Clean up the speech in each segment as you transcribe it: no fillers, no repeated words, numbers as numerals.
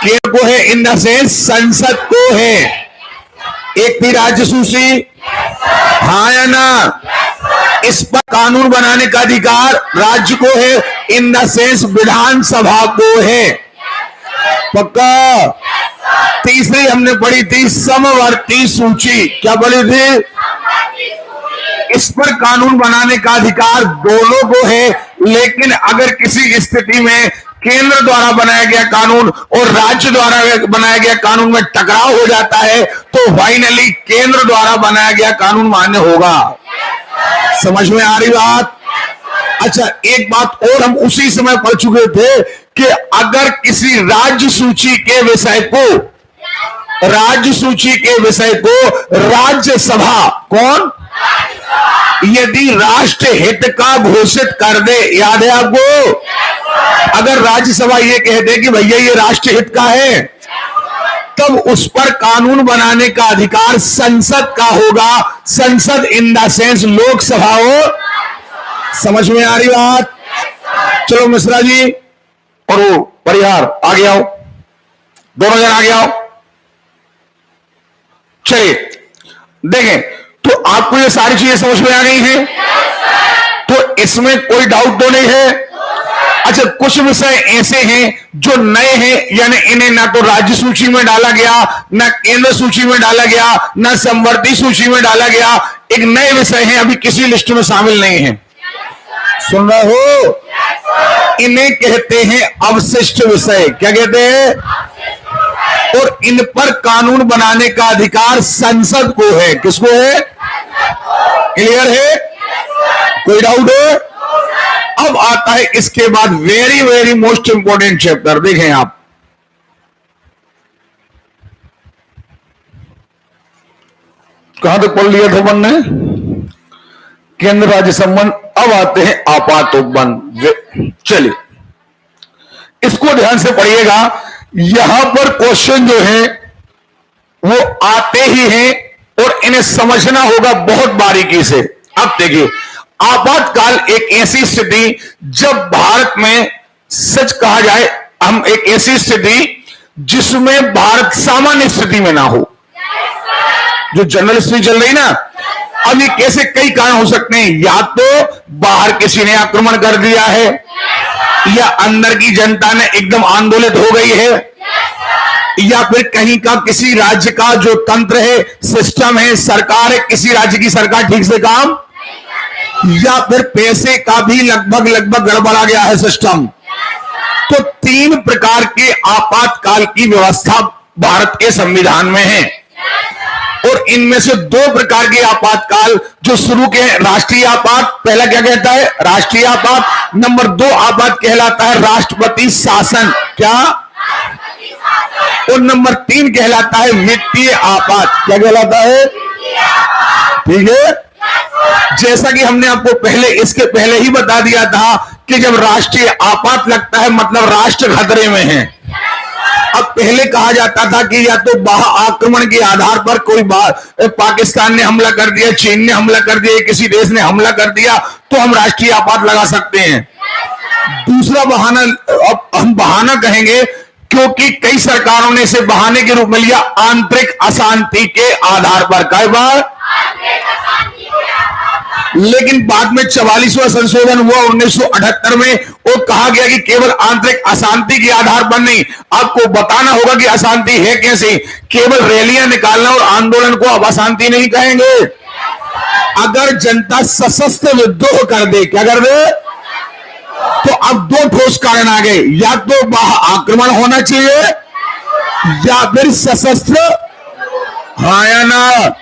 केंद्र को है इन द सेंस संसद को है। एक थी राज्य सूची, हाँ या ना? इस पर कानून बनाने का अधिकार राज्य को है इन द सेंस विधानसभा को है। पक्का? तीसरी हमने पढ़ी थी समवर्ती सूची। क्या पढ़ी थी? इस पर कानून बनाने का अधिकार दोनों को है, लेकिन अगर किसी स्थिति में केंद्र द्वारा बनाया गया कानून और राज्य द्वारा बनाया गया कानून में टकराव हो जाता है तो फाइनली केंद्र द्वारा बनाया गया कानून मान्य होगा। समझ में आ रही बात? अच्छा, एक बात और हम उसी समय पढ़ चुके थे कि अगर किसी राज्य सूची के विषय को राज्यसभा कौन यदि राष्ट्र हित का घोषित कर दे, याद है आपको? अगर राज्यसभा ये कह दे कि भैया ये राष्ट्र हित का है, तब उस पर कानून बनाने का अधिकार संसद का होगा। संसद इन द सेंस लोकसभा हो। समझ में आ रही बात? चलो मिश्रा जी और वो परिहार आगे आओ, दोनों जन आगे आओ। चलिए देखें, तो आपको ये सारी चीजें समझ में आ गई हैं? तो इसमें कोई डाउट तो नहीं है? अच्छा, कुछ विषय ऐसे हैं जो नए हैं, यानी इन्हें ना तो राज्य सूची में डाला गया, ना केंद्र सूची में डाला गया, ना समवर्ती सूची में डाला गया। एक नए विषय हैं, अभी किसी लिस्ट में शामिल नहीं है। सुन रहे हो? इन्हें कहते हैं अवशिष्ट विषय। क्या कहते हैं? और इन पर कानून बनाने का अधिकार संसद को है। किसको है? क्लियर है? कोई डाउट है? अब आता है इसके बाद very very most important chapter. देखें आप, कहां तक पढ़ लिया था अपन ने? केंद्र राज्य संबंध। अब आते हैं आपात उपबंध। चलिए इसको ध्यान से पढ़िएगा। यहां पर क्वेश्चन जो है वो आते ही हैं और इन्हें समझना होगा बहुत बारीकी से। अब देखिए, आपातकाल एक ऐसी स्थिति जब भारत में, सच कहा जाए, हम एक ऐसी स्थिति जिसमें भारत सामान्य स्थिति में ना हो। जो जनरल स्थिति चल रही ना, अब ये कैसे कई कारण हो सकते हैं। या तो बाहर किसी ने आक्रमण कर दिया है, या अंदर की जनता ने एकदम आंदोलित हो गई है, या फिर कहीं का किसी राज्य का जो तंत्र है, सिस्टम है, सरकार है, किसी राज्य की सरकार ठीक से काम, या फिर पैसे का भी लगभग गड़बड़ा गया है सिस्टम। तो तीन प्रकार के आपातकाल की व्यवस्था भारत के संविधान में है, और इनमें से दो प्रकार के आपातकाल जो शुरू के राष्ट्रीय आपात, पहला क्या कहता है? राष्ट्रीय आपात। नंबर 2 आपात कहलाता है राष्ट्रपति शासन। क्या? और नंबर 3 कहलाता है वित्तीय आपात। क्या कहलाता है? ठीक है, जैसा कि हमने आपको पहले, इसके पहले ही बता दिया था कि जब राष्ट्रीय आपात लगता है मतलब राष्ट्र खतरे में है। अब पहले कहा जाता था कि या तो बाह्य आक्रमण के आधार पर कोई पाकिस्तान ने हमला कर दिया, चीन ने हमला कर दिया, किसी देश ने हमला कर दिया, तो हम राष्ट्रीय आपात लगा सकते हैं। दूसरा बहाना, अब हम बहाना कहेंगे क्योंकि कई सरकारों ने इसे बहाने के रूप में लिया, आंतरिक अशांति के आधार पर। कई बार, लेकिन बाद में 44वां संशोधन हुआ 1978 में, वो कहा गया कि केवल आंतरिक अशांति के आधार पर नहीं, आपको बताना होगा कि अशांति है कैसे। केवल रैलियां निकालना और आंदोलन को अब अशांति नहीं कहेंगे। अगर जनता सशस्त्र विद्रोह कर दे, क्या कर दे, तो अब दो ठोस कारण आ गए, या तो बाह्य आक्रमण होना चाहिए या फिर सशस्त्र, हाँ या ना?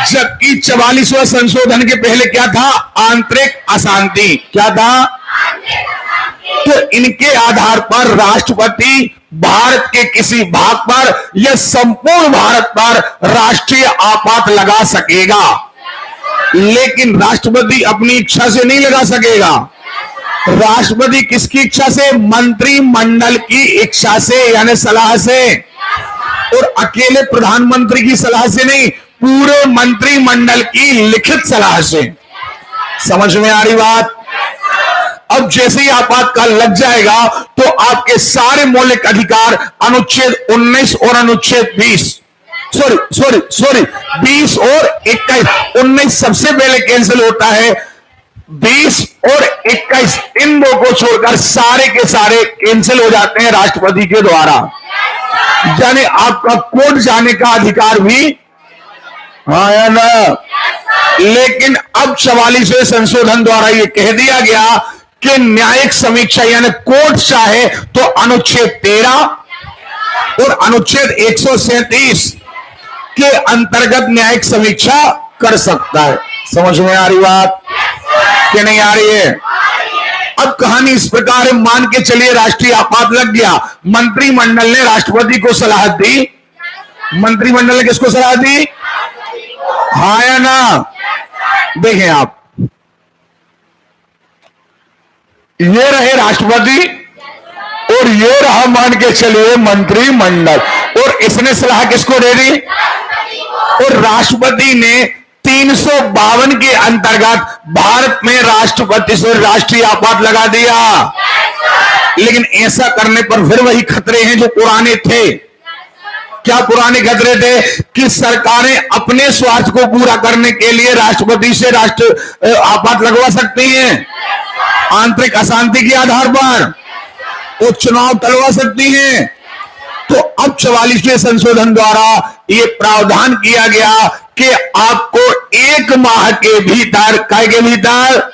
जबकि 44वां संशोधन के पहले क्या था? आंतरिक अशांति। क्या था? तो इनके आधार पर राष्ट्रपति भारत के किसी भाग पर या संपूर्ण भारत पर राष्ट्रीय आपात लगा सकेगा, लेकिन राष्ट्रपति अपनी इच्छा से नहीं लगा सकेगा। राष्ट्रपति किसकी इच्छा से? मंत्रिमंडल की इच्छा से, यानी सलाह से, और अकेले प्रधानमंत्री की सलाह से नहीं, पूरे मंत्रिमंडल की लिखित सलाह से। समझ में आ रही बात? अब जैसे ही आपातकाल लग जाएगा तो आपके सारे मौलिक अधिकार अनुच्छेद 19 और अनुच्छेद 20 सॉरी 20 और 21, 19 सबसे पहले कैंसिल होता है, 20 और 21 इन दो को छोड़कर सारे के सारे कैंसिल हो जाते हैं राष्ट्रपति के द्वारा। यानी आपका कोर्ट जाने का अधिकार भी हाँ या ना। लेकिन अब 44वें संशोधन द्वारा यह कह दिया गया कि न्यायिक समीक्षा यानी कोर्ट चाहे तो अनुच्छेद 13 और अनुच्छेद 137 के अंतर्गत न्यायिक समीक्षा कर सकता है। समझ में आ रही बात कि नहीं आ रही है? अब कहानी इस प्रकार है, मान के चलिए राष्ट्रीय आपात लग गया, मंत्रिमंडल ने राष्ट्रपति को सलाह दी। मंत्रिमंडल ने किसको सलाह दी? हाँ या ना? देखें आप, ये रहे राष्ट्रपति और ये रहा मान के चलिए मंत्रिमंडल, और इसने सलाह किसको दे दी? और राष्ट्रपति ने 352 के अंतर्गत भारत में राष्ट्रपति से राष्ट्रीय आपात लगा दिया। लेकिन ऐसा करने पर फिर वही खतरे हैं जो पुराने थे। क्या पुराने खतरे थे? कि सरकारें अपने स्वार्थ को पूरा करने के लिए राष्ट्रपति से राष्ट्र आपात लगवा सकती हैं, आंतरिक अशांति के आधार पर वो चुनाव टलवा सकती हैं। तो अब 44वें संशोधन द्वारा ये प्रावधान किया गया कि आपको 1 माह के भीतर, काय के भीतर?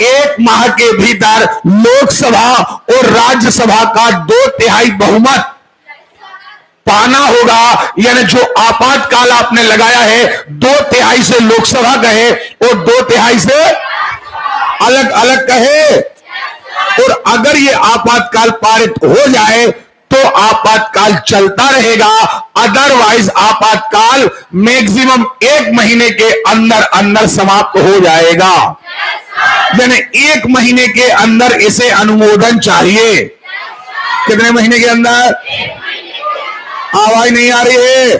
1 माह के भीतर लोकसभा और राज्यसभा का 2/3 बहुमत पाना होगा। यानी जो आपातकाल आपने लगाया है 2/3 से लोकसभा कहे और 2/3 से अलग अलग कहे। और अगर ये आपातकाल पारित हो जाए तो आपातकाल चलता रहेगा, अदरवाइज आपातकाल मैक्सिमम 1 महीने के अंदर अंदर समाप्त हो जाएगा। यानी 1 महीने के अंदर इसे अनुमोदन चाहिए। कितने महीने के अंदर? आवाज नहीं आ रही है?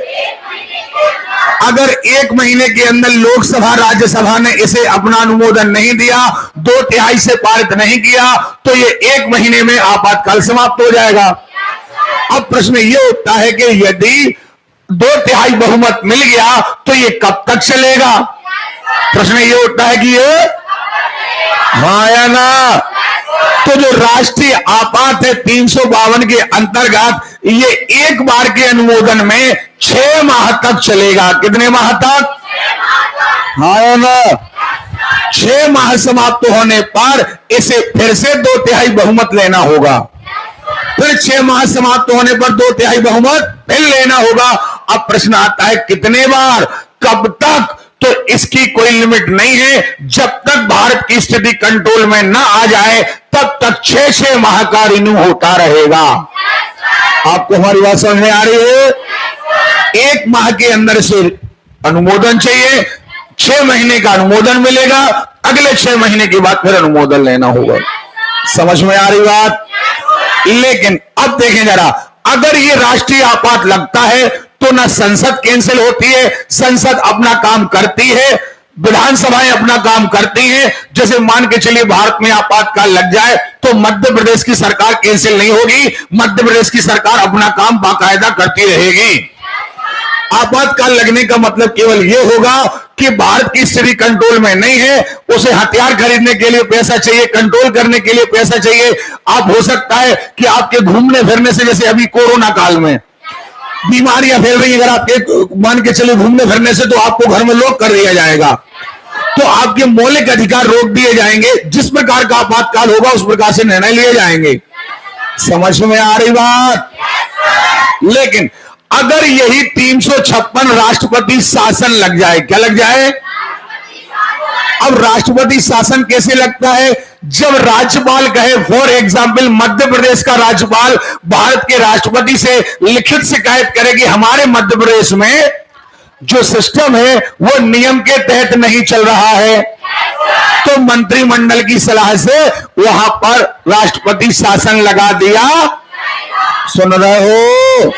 अगर 1 महीने के अंदर लोकसभा राज्यसभा ने इसे अपना अनुमोदन नहीं दिया, 2/3 से पारित नहीं किया, तो ये 1 महीने में आपातकाल समाप्त हो जाएगा। अब प्रश्न ये उठता है कि यदि 2/3 बहुमत मिल गया तो ये कब तक चलेगा? प्रश्न ये उठता है कि ये हाँ या ना? तो जो राष्ट्रीय आपात है 352 के अंतर्गत, ये एक बार के अनुमोदन में 6 माह तक चलेगा। कितने माह तक? हाँ या ना? 6 माह समाप्त होने पर इसे फिर से 2/3 बहुमत लेना होगा, फिर 6 माह समाप्त होने पर 2/3 बहुमत फिर लेना होगा। अब प्रश्न आता है कितने बार, कब तक? तो इसकी कोई लिमिट नहीं है। जब तक भारत की स्थिति कंट्रोल में ना आ जाए तब तक 6 माह का रिन्यू होता रहेगा। आपको हमारी बात समझ में आ रही है? 1 माह के अंदर से अनुमोदन चाहिए, 6 महीने का अनुमोदन मिलेगा, अगले 6 महीने के बाद फिर अनुमोदन लेना होगा। समझ में आ रही बात? लेकिन अब देखें जरा, अगर ये राष्ट्रीय आपात लगता है तो ना संसद कैंसिल होती है, संसद अपना काम करती है, विधानसभाएं अपना काम करती हैं। जैसे मान के चलिए भारत में आपातकाल लग जाए तो मध्य प्रदेश की सरकार कैंसिल नहीं होगी, मध्य प्रदेश की सरकार अपना काम बाकायदा करती रहेगी। आपातकाल लगने का मतलब केवल यह होगा कि भारत की स्थिति कंट्रोल में नहीं है, उसे हथियार खरीदने के लिए पैसा चाहिए, कंट्रोल करने के लिए पैसा चाहिए। आप हो सकता है कि आपके घूमने फिरने से, जैसे अभी कोरोना काल में बीमारियां फैल रही, अगर आपके मान के चले घूमने फिरने से, तो आपको घर में लॉक कर दिया जाएगा, तो आपके मौलिक अधिकार रोक दिए जाएंगे। जिस प्रकार का आपातकाल होगा उस प्रकार से निर्णय लिए जाएंगे। समझ में आ रही बात? लेकिन अगर यही 356 राष्ट्रपति शासन लग जाए, क्या लग जाए? अब राष्ट्रपति शासन कैसे लगता है? जब राज्यपाल कहे, फॉर एग्जाम्पल मध्य प्रदेश का राज्यपाल भारत के राष्ट्रपति से लिखित शिकायत करे कि हमारे मध्य प्रदेश में जो सिस्टम है वो नियम के तहत नहीं चल रहा है, तो मंत्रिमंडल की सलाह से वहां पर राष्ट्रपति शासन लगा दिया। सुन रहे हो?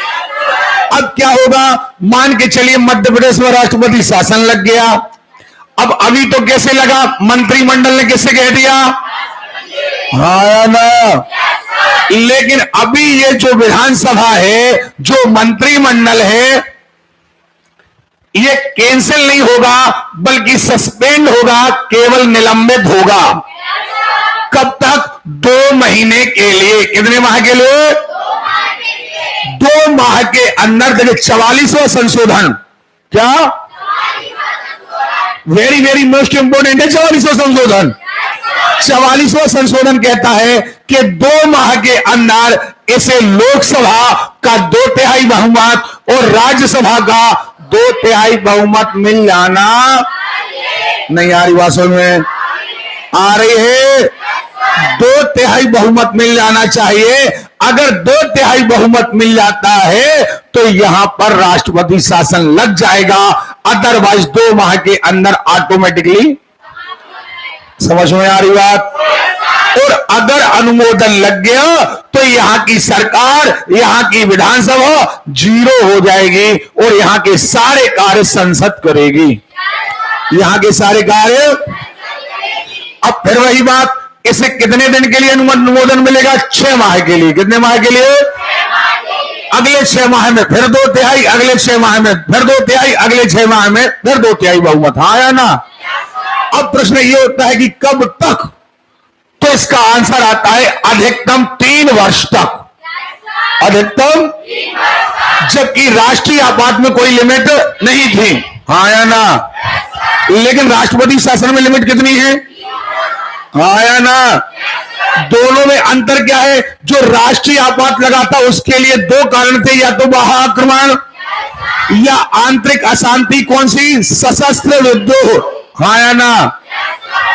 अब क्या होगा? मान के चलिए मध्य प्रदेश में राष्ट्रपति शासन लग गया। अब अभी तो कैसे लगा, मंत्रिमंडल ने किससे कह दिया, हाँ या ना। लेकिन अभी ये जो विधानसभा है, जो मंत्रिमंडल है, ये कैंसिल नहीं होगा बल्कि सस्पेंड होगा, केवल निलंबित होगा। कब तक? 2 महीने के लिए। कितने माह के लिए? 2 माह के अंदर। देखिए 44वां संशोधन, क्या वेरी वेरी मोस्ट इंपोर्टेंट है 44वां संशोधन। 44वां संशोधन कहता है कि 2 माह के अंदर इसे लोकसभा का 2/3 बहुमत और राज्यसभा का 2/3 बहुमत मिल जाना। नहीं आ रही बात समझ में? आ रही है? 2/3 बहुमत मिल जाना चाहिए। अगर 2/3 बहुमत मिल जाता है तो यहां पर राष्ट्रपति शासन लग जाएगा, अदरवाइज 2 माह के अंदर ऑटोमेटिकली। समझ में आ रही बात? और अगर अनुमोदन लग गया तो यहां की सरकार, यहां की विधानसभा 0 हो जाएगी और यहां के सारे कार्य संसद करेगी। यहां के सारे कार्य। अब फिर वही बात, इसे कितने दिन के लिए अनुमोदन मिलेगा? 6 माह के लिए। कितने माह के लिए? अगले 6 माह में फिर 2/3, अगले 6 माह में फिर 2/3, अगले 6 माह में फिर 2/3 बहुमत। हाँ या ना? अब प्रश्न ये होता है कि कब तक? तो इसका आंसर आता है अधिकतम 3 वर्ष तक। अधिकतम, जबकि राष्ट्रीय आपात में कोई लिमिट नहीं थी। हाँ या ना? लेकिन राष्ट्रपति शासन में लिमिट कितनी है? हाँ या ना? दोनों में अंतर क्या है? जो राष्ट्रीय आपात लगा था उसके लिए 2 कारण थे, या तो बाह्य आक्रमण या आंतरिक अशांति। कौन सी? सशस्त्र विद्रोह। हाँ या ना?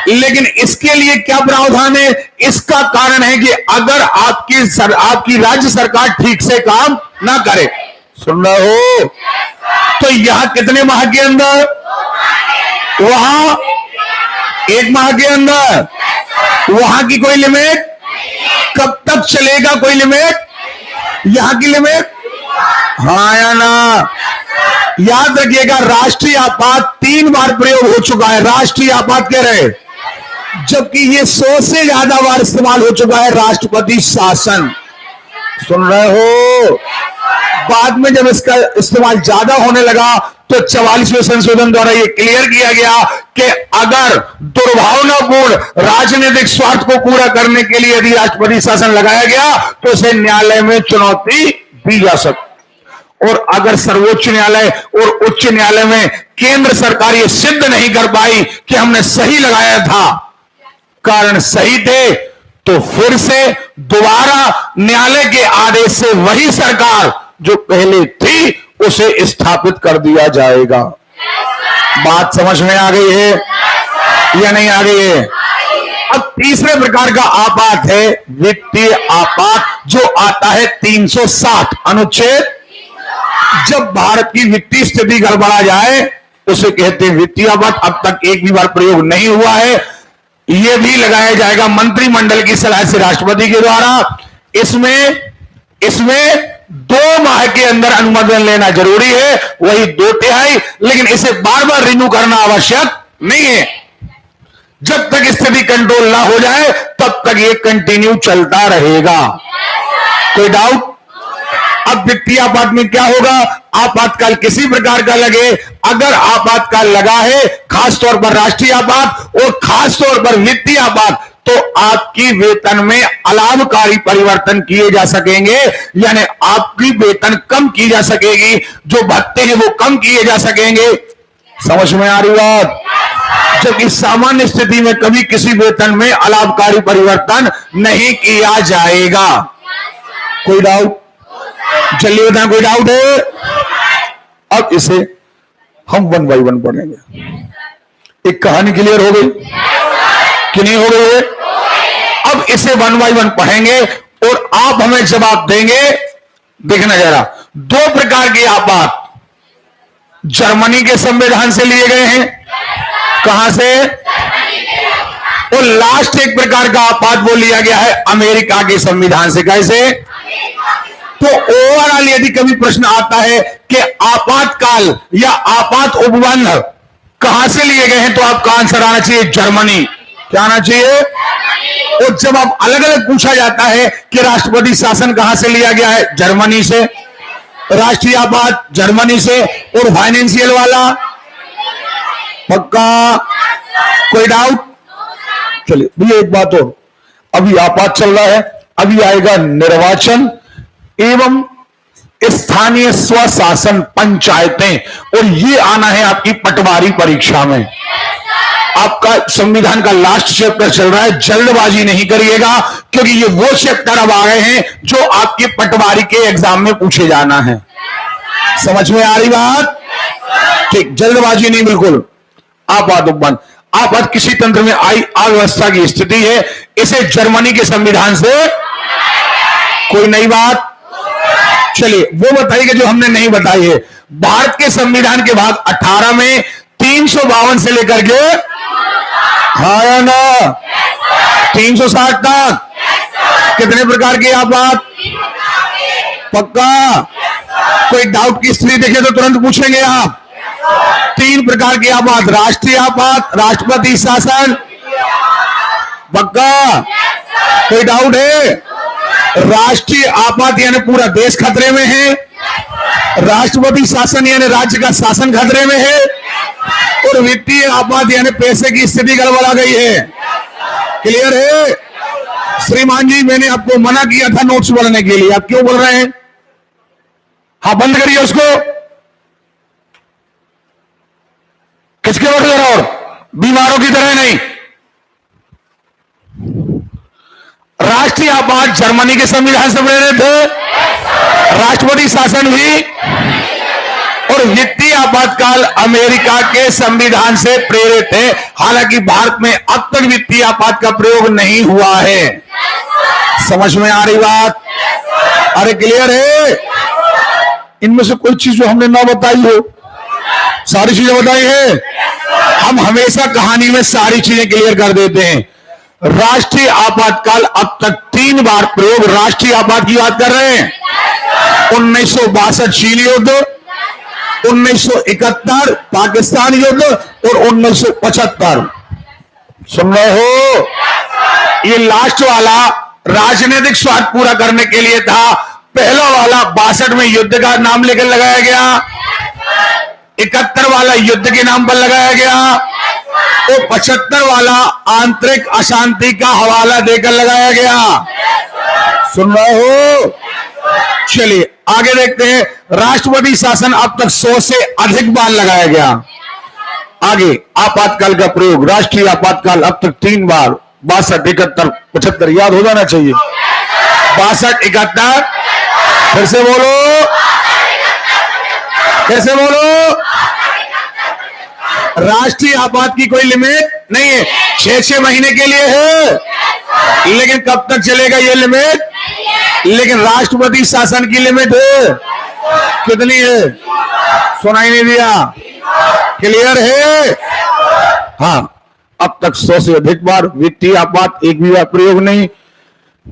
लेकिन इसके लिए क्या प्रावधान है? इसका कारण है कि अगर आपकी राज्य सरकार ठीक से काम ना करे। सुन रहे हो? तो यहां कितने माह के अंदर? वहां 1 माह के अंदर। वहां की कोई लिमिट? कब तक चलेगा कोई लिमिट? यहां की लिमिट। हाँ या ना? याद रखिएगा, राष्ट्रीय आपात 3 बार प्रयोग हो चुका है। राष्ट्रीय आपात कह रहे, जबकि ये 100 से ज्यादा बार इस्तेमाल हो चुका है राष्ट्रपति शासन। सुन रहे हो? बाद में जब इसका इस्तेमाल ज्यादा होने लगा तो 44वें संशोधन द्वारा यह क्लियर किया गया कि अगर दुर्भावनापूर्ण राजनीतिक स्वार्थ को पूरा करने के लिए यदि राष्ट्रपति शासन लगाया गया तो इसे न्यायालय में चुनौती दी जा सकती। और अगर सर्वोच्च न्यायालय और उच्च न्यायालय में केंद्र सरकार ये सिद्ध नहीं कर पाई कि हमने सही लगाया था, कारण सही थे, तो फिर से दोबारा न्यायालय के आदेश से वही सरकार जो पहले थी उसे स्थापित कर दिया जाएगा। बात समझ में आ गई है या नहीं आ गई है? अब तीसरे प्रकार का आपात है वित्तीय आपात, जो आता है 360 अनुच्छेद। जब भारत की वित्तीय स्थिति गड़बड़ा जाए उसे कहते हैं वित्तीय आपात। अब तक एक भी बार प्रयोग नहीं हुआ है। यह भी लगाया जाएगा मंत्रिमंडल की सलाह से राष्ट्रपति के द्वारा। इसमें 2 माह के अंदर अनुमोदन लेना जरूरी है, वही 2/3, लेकिन इसे बार बार रिन्यू करना आवश्यक नहीं है। जब तक स्थिति कंट्रोल ना हो जाए तब तक ये कंटिन्यू चलता रहेगा। कोई डाउट? अब वित्तीय आपात में क्या होगा? आपातकाल किसी प्रकार का लगे, अगर आपातकाल लगा है, खासतौर पर राष्ट्रीय आपात और खासतौर पर वित्तीय आपात, तो आपकी वेतन में अलाभकारी परिवर्तन किए जा सकेंगे, यानी आपकी वेतन कम की जा सकेगी, जो भत्ते हैं वो कम किए जा सकेंगे। समझ में आ रही बात? जबकि सामान्य स्थिति में कभी किसी वेतन में अलाभकारी परिवर्तन नहीं किया जाएगा। कोई डाउट? चलिए बताएं, कोई डाउट है? अब इसे हम 1 बाय 1 पढ़ेंगे। एक कहानी क्लियर हो गई कि नहीं हो गई है? अब इसे 1 बाय 1 पढ़ेंगे और आप हमें जवाब देंगे। देखना जरा, 2 प्रकार के आपात जर्मनी के संविधान से लिए गए हैं। कहां से? और लास्ट एक प्रकार का आपात वो लिया गया है अमेरिका के संविधान से। कैसे? तो ओवरऑल यदि कभी प्रश्न आता है कि आपातकाल या आपात उपबंध कहां से लिए गए हैं, तो आपका आंसर आना चाहिए जर्मनी। क्या आना चाहिए? और जब आप अलग अलग पूछा जाता है कि राष्ट्रपति शासन कहां से लिया गया है, जर्मनी से, राष्ट्रीय आपात जर्मनी से, और फाइनेंशियल वाला पक्का, कोई डाउट? चलिए भैया एक बात हो, अभी आपात चल रहा है, अभी आएगा निर्वाचन एवं स्थानीय स्वशासन पंचायतें, और ये आना है आपकी पटवारी परीक्षा में। आपका संविधान का लास्ट चैप्टर चल रहा है, जल्दबाजी नहीं करिएगा, क्योंकि ये वो चैप्टर अब आ गए हैं जो आपके पटवारी के एग्जाम में पूछे जाना है। समझ में आ रही बात? ठीक, जल्दबाजी नहीं बिल्कुल। आपात उपबंध, आपात किसी तंत्र में आई अव्यवस्था की स्थिति है, इसे जर्मनी के संविधान से कोई नई बात? चलिए वो बताइए जो हमने नहीं बताई है। भारत के संविधान के भाग 18 में 352 से लेकर के, हाँ या ना, 360 तक कितने प्रकार की आपात? पक्का? कोई डाउट की स्थिति देखे तो तुरंत पूछेंगे आप। 3 प्रकार की आपात, राष्ट्रीय आपात, राष्ट्रपति शासन, पक्का? कोई डाउट है? राष्ट्रीय आपात यानी पूरा देश खतरे में है, राष्ट्रपति शासन यानी राज्य का शासन खतरे में है, और वित्तीय आपात यानी पैसे की स्थिति गड़बड़ा गई है। क्लियर है? श्रीमान जी, मैंने आपको मना किया था नोट्स पढ़ने के लिए, आप क्यों बोल रहे हैं? हाँ बंद करिए उसको। किसके वक्त जरा, और बीमारों की तरह नहीं। राष्ट्रीय आपात जर्मनी के संविधान से प्रेरित है, राष्ट्रपति शासन भी, और वित्तीय आपातकाल अमेरिका के संविधान से प्रेरित है। हालांकि भारत में अब तक वित्तीय आपात का प्रयोग नहीं हुआ है। समझ में आ रही बात? अरे क्लियर है? इनमें से कोई चीज जो हमने ना बताई हो? सारी चीजें बताई है। हम हमेशा कहानी में सारी चीजें क्लियर कर देते हैं। राष्ट्रीय आपातकाल अब तक 3 बार प्रयोग, राष्ट्रीय आपात की बात कर रहे हैं, 1962 चीन युद्ध, 1971 पाकिस्तान युद्ध, और 1975। सुन रहे हो? ये लास्ट वाला राजनीतिक स्वार्थ पूरा करने के लिए था। पहला वाला 62 में युद्ध का नाम लेकर लगाया गया, 71 वाला युद्ध के नाम पर लगाया गया, तो 75 वाला आंतरिक अशांति का हवाला देकर लगाया गया। सुन रहे हो? चलिए आगे देखते हैं। राष्ट्रपति शासन अब तक 100 से अधिक बार लगाया गया। आगे आपातकाल का प्रयोग, राष्ट्रीय आपातकाल अब तक 3 बार, 62, 71, 75, याद हो जाना चाहिए। 62, 71, फिर से बोलो, कैसे बोलो? राष्ट्रीय आपात की कोई लिमिट नहीं है, 6-6 महीने के लिए है, लेकिन कब तक चलेगा ये लिमिट? लेकिन राष्ट्रपति शासन की लिमिट है, कितनी है? सुनाई नहीं दिया? क्लियर है? हाँ, अब तक 100 से अधिक बार, वित्तीय आपात एक भी बार प्रयोग नहीं।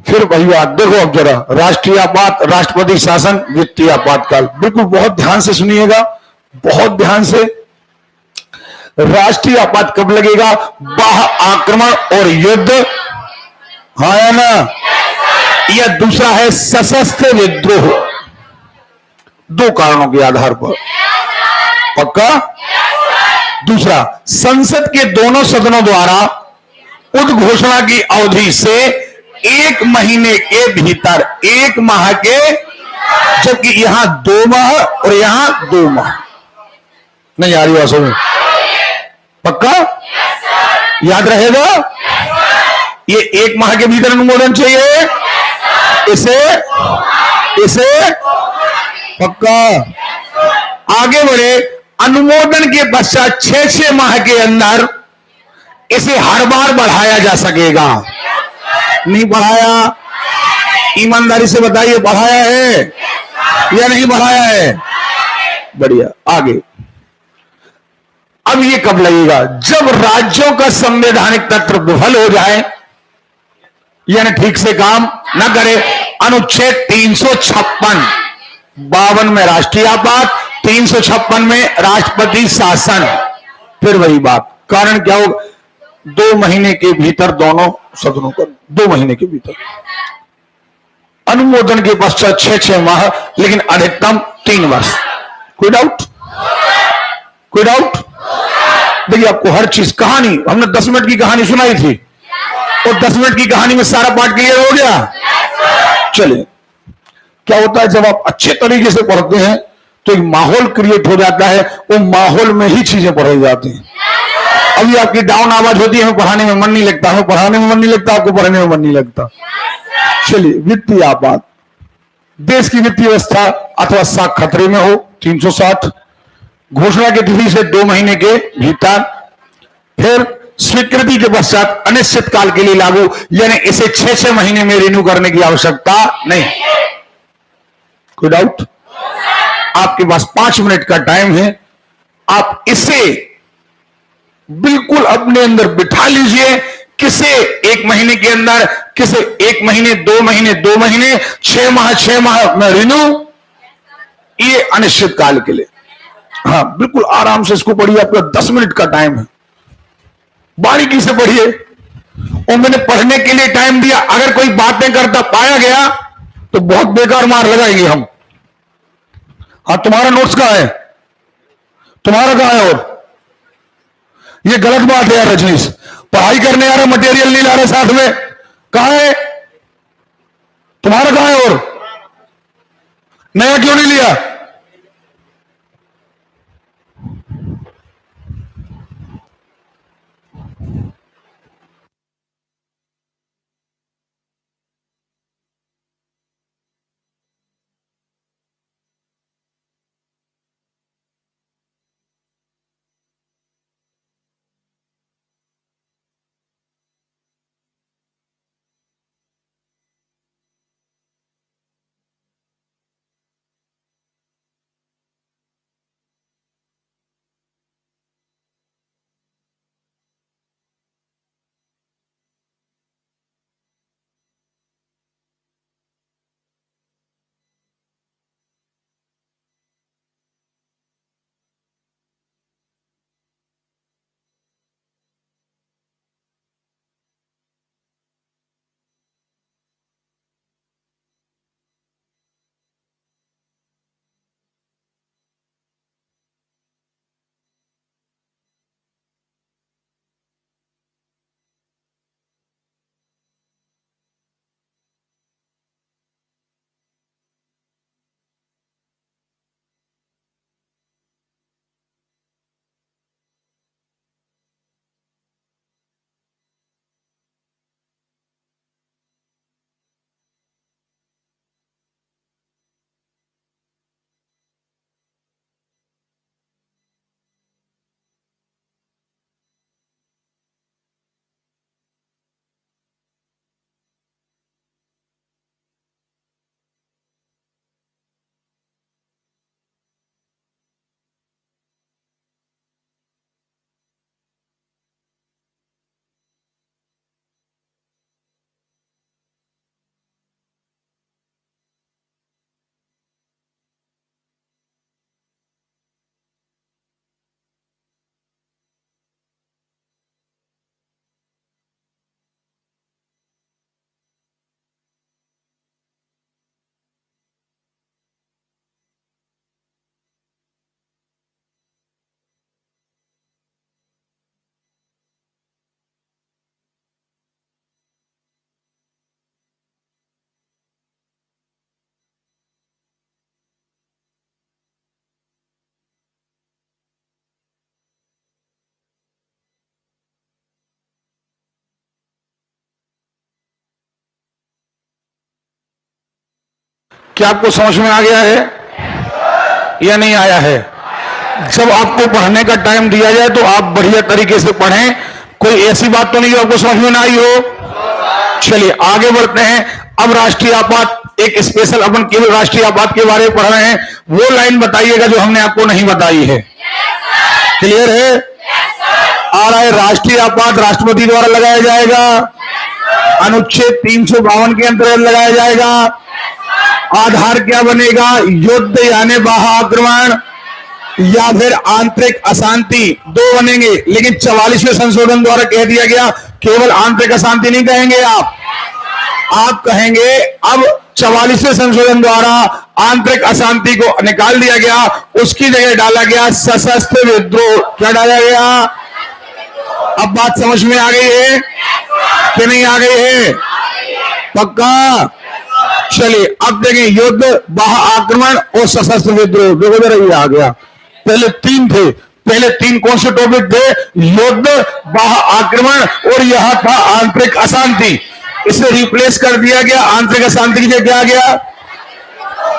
फिर वही बात देखो, अब जरा राष्ट्रीय आपात, राष्ट्रपति शासन, वित्तीय आपातकाल, बिल्कुल बहुत ध्यान से सुनिएगा, बहुत ध्यान से। राष्ट्रीय आपात कब लगेगा? बाह्य आक्रमण और युद्ध, हाँ या ना? यह दूसरा है सशस्त्र विद्रोह, 2 कारणों के आधार पर, पक्का? दूसरा, संसद के दोनों सदनों द्वारा उद्घोषणा की अवधि से 1 महीने के भीतर, 1 माह के, जबकि यहां 2 माह और यहां 2 माह। नहीं आ रही बात समझ? पक्का? याद रहेगा? ये 1 माह के भीतर अनुमोदन चाहिए, इसे पक्का। आगे बढ़े, अनुमोदन के पश्चात 6-6 माह के अंदर इसे हर बार बढ़ाया जा सकेगा। नहीं बढ़ाया? ईमानदारी से बताइए, बढ़ाया है या नहीं बढ़ाया है? बढ़िया। आगे, अब ये कब लगेगा? जब राज्यों का संवैधानिक तंत्र विफल हो जाए, यानी ठीक से काम न करे। अनुच्छेद 356, 52 में राष्ट्रीय आपात, 356 में राष्ट्रपति शासन। फिर वही बात, कारण क्या होगा? 2 महीने के भीतर दोनों सदनों का, 2 महीने के भीतर अनुमोदन के पश्चात 6 माह, लेकिन अधिकतम 3 वर्ष। कोई डाउट? कोई डाउट? देखिए आपको हर चीज, कहानी हमने 10 मिनट की कहानी सुनाई थी और 10 मिनट की कहानी में सारा पार्ट क्लियर हो गया। चलिए, क्या होता है जब आप अच्छे तरीके से पढ़ते हैं तो एक माहौल क्रिएट हो जाता है, वो माहौल में ही चीजें पढ़ाई जाती हैं। अभी आपकी डाउन आवाज होती है, हमें पढ़ाने में मन नहीं लगता, हमें पढ़ाने में मन नहीं लगता, आपको पढ़ने में मन नहीं लगता। चलिए, वित्तीय आपात, देश की वित्तीय व्यवस्था अथवा साख खतरे में हो, 360, घोषणा की तिथि से 2 महीने के भीतर, फिर स्वीकृति के पश्चात अनिश्चित काल के लिए लागू, यानी इसे 6 महीने में रिन्यू करने की आवश्यकता नहीं। कोई डाउट? आपके पास 5 मिनट का टाइम है, आप इसे बिल्कुल अपने अंदर बिठा लीजिए। किसे 1 महीने के अंदर, किसे 1 महीने, 2 महीने, 2 महीने, 6 माह, 6 माह में रिन्यू, ये अनिश्चित काल के लिए। हाँ, बिल्कुल आराम से इसको पढ़िए, आपका 10 मिनट का टाइम है, बारीकी से पढ़िए। और मैंने पढ़ने के लिए टाइम दिया, अगर कोई बातें करता पाया गया तो बहुत बेकार मार लगाएंगे हम। हाँ, तुम्हारा नोट्स कहां है? तुम्हारा कहां है? और ये गलत बात है यार रजनीश, पढ़ाई करने आ रहे, मटेरियल नहीं ला रहे साथ में, कहां है तुम्हारा? कहां है? और नया क्यों नहीं लिया? क्या आपको समझ में आ गया है या नहीं आया है? जब आपको पढ़ने का टाइम दिया जाए तो आप बढ़िया तरीके से पढ़ें, कोई ऐसी बात तो नहीं जो आपको समझ में ना आई हो। चलिए आगे बढ़ते हैं। अब राष्ट्रीय आपात, एक स्पेशल, अपन केवल राष्ट्रीय आपात के बारे में पढ़ रहे हैं, वो लाइन बताइएगा जो हमने आपको नहीं बताई है। क्लियर है? आ रहा है, राष्ट्रीय आपात राष्ट्रपति द्वारा लगाया जाएगा, अनुच्छेद 352 के अंतर्गत लगाया जाएगा। आधार क्या बनेगा? युद्ध यानी बाह्य आक्रमण, या फिर आंतरिक अशांति, दो बनेंगे। लेकिन 44वें संशोधन द्वारा कह दिया गया केवल आंतरिक अशांति नहीं कहेंगे आप कहेंगे अब 44वें संशोधन द्वारा आंतरिक अशांति को निकाल दिया गया, उसकी जगह डाला गया सशस्त्र विद्रोह। क्या डाला गया? अब बात समझ में आ गई है कि नहीं आ गई है? पक्का? चलिए अब देखें, युद्ध, बाह्य आक्रमण और सशस्त्र विद्रोह। देखो जरा ये आ गया। पहले तीन थे, पहले तीन कौन से टॉपिक थे? युद्ध, बाह्य आक्रमण और यह था आंतरिक अशांति। इसे रिप्लेस कर दिया गया, आंतरिक अशांति की जगह आ गया।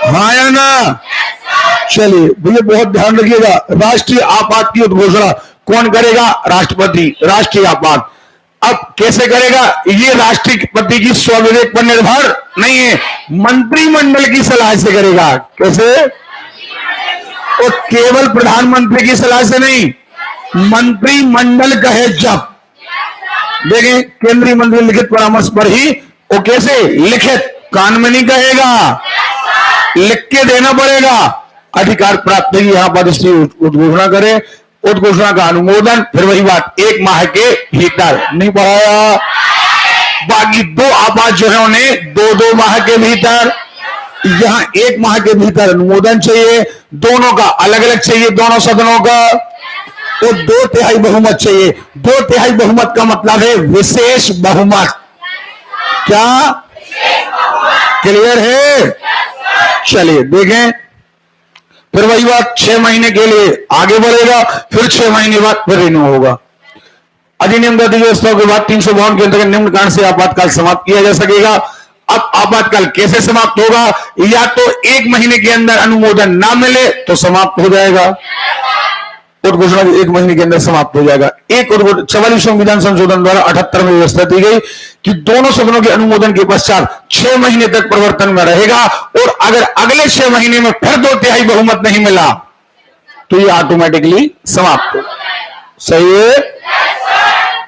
हाँ या ना? चलिए भैया बहुत ध्यान रखिएगा, राष्ट्रीय आपात की उद्घोषणा कौन करेगा? राष्ट्रपति। राष्ट्रीय आपात अब कैसे करेगा? ये राष्ट्रपति की स्वविवेक पर निर्भर नहीं है, मंत्रिमंडल की सलाह से करेगा। कैसे? और केवल प्रधानमंत्री की सलाह से नहीं, मंत्रिमंडल कहे जब। देखें, केंद्रीय मंत्री लिखित परामर्श पर ही। वो कैसे? लिखित, कान में नहीं कहेगा, लिख के देना पड़ेगा। अधिकार प्राप्त है यहां पर इसकी उद्घोषणा करे, उद्घोषणा का अनुमोदन, फिर वही बात, 1 माह के भीतर। नहीं पढ़ाया? बाकी दो आपात जो है उन्हें 2-2 माह के भीतर, यहां 1 माह के भीतर अनुमोदन चाहिए। दोनों का अलग अलग चाहिए, दोनों सदनों का। और 2/3 बहुमत चाहिए। 2/3 बहुमत का मतलब है विशेष बहुमत। क्या क्लियर है? चलिए देखें, फिर वही बात, 6 महीने के लिए आगे बढ़ेगा, फिर 6 महीने बाद फिर रिन्यू होगा। अधिनियम गति व्यवस्था के बाद 352 के अंतर्गत निम्न कारण से आपातकाल समाप्त किया जा सकेगा। अब आपातकाल कैसे समाप्त होगा? या तो 1 महीने के अंदर अनुमोदन ना मिले तो समाप्त हो जाएगा, उद्घोषणा 1 महीने के अंदर समाप्त हो जाएगा। 44वें संविधान संशोधन द्वारा 78 में व्यवस्था दी गई कि दोनों सदनों के अनुमोदन के पश्चात 6 महीने तक प्रवर्तन में रहेगा, और अगर अगले 6 महीने में फिर 2/3 बहुमत नहीं मिला तो ये ऑटोमेटिकली समाप्त हो। सही है?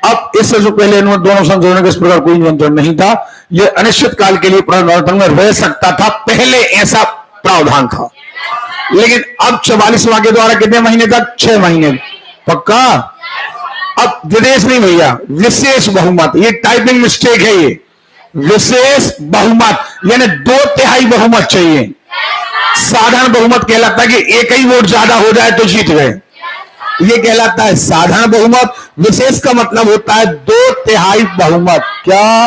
अब इससे जो पहले दोनों संशोधनों के इस प्रकार कोई नियंत्रण नहीं था, यह अनिश्चित काल के लिए प्रवर्तन में रह सकता था, पहले ऐसा प्रावधान था। लेकिन अब 44वां के द्वारा कितने महीने तक? 6 महीने। पक्का? अब विदेश नहीं भैया, विशेष बहुमत। ये टाइपिंग मिस्टेक है, ये विशेष बहुमत यानी 2/3 बहुमत चाहिए। साधारण बहुमत कहलाता है कि एक ही वोट ज्यादा हो जाए तो जीत गए, ये कहलाता है साधारण बहुमत। विशेष का मतलब होता है 2/3 बहुमत। क्या?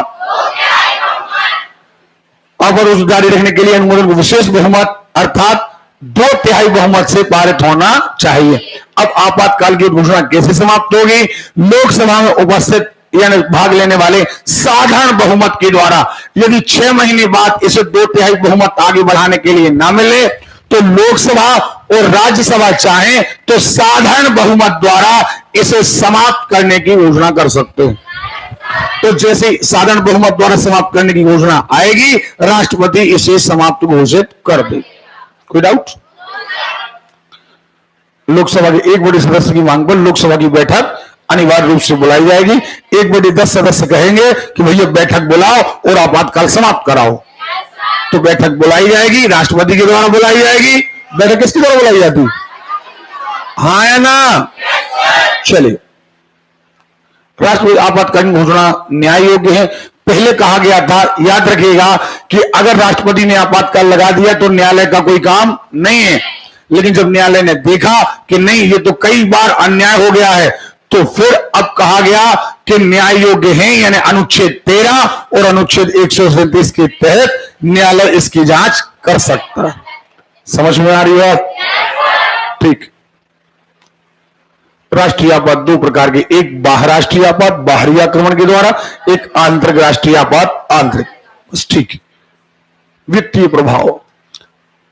अगर उस जारी रखने के लिए अनुमोदन को विशेष बहुमत अर्थात 2/3 बहुमत से पारित होना चाहिए। अब आपातकाल की घोषणा कैसे समाप्त होगी? लोकसभा में उपस्थित यानी भाग लेने वाले साधारण बहुमत के द्वारा यदि 6 महीने बाद इसे 2/3 बहुमत आगे बढ़ाने के लिए ना मिले तो लोकसभा और राज्यसभा चाहें तो साधारण बहुमत द्वारा इसे समाप्त करने की घोषणा कर सकते हैं। तो जैसे साधारण बहुमत द्वारा समाप्त करने की घोषणा आएगी, राष्ट्रपति इसे समाप्त घोषित कर दे। कोई डाउट? लोकसभा के 1/10 सदस्य की मांग पर लोकसभा की बैठक अनिवार्य रूप से बुलाई जाएगी। 1/10 सदस्य कहेंगे कि भैया बैठक बुलाओ और आपातकाल समाप्त कराओ, तो बैठक बुलाई जाएगी, राष्ट्रपति के द्वारा बुलाई जाएगी। बैठक किसके द्वारा बुलाई जाती? हाँ या ना? चलिए, राष्ट्रपति आपातकालीन घोषणा न्याय योग्य है। पहले कहा गया था, याद रखिएगा, कि अगर राष्ट्रपति ने आपातकाल लगा दिया तो न्यायालय का कोई काम नहीं है। लेकिन जब न्यायालय ने देखा कि नहीं, ये तो कई बार अन्याय हो गया है, तो फिर अब कहा गया कि न्याय योग्य है, यानी अनुच्छेद 13 और अनुच्छेद 137 के तहत न्यायालय इसकी जांच कर सकता है। समझ में आ रही है? ठीक। राष्ट्रीय आपात 2 प्रकार के, एक बाह्य राष्ट्रीय आपात बाहरी आक्रमण के द्वारा, एक आंतरिक राष्ट्रीय आपात आंतरिक। बस ठीक। वित्तीय प्रभाव।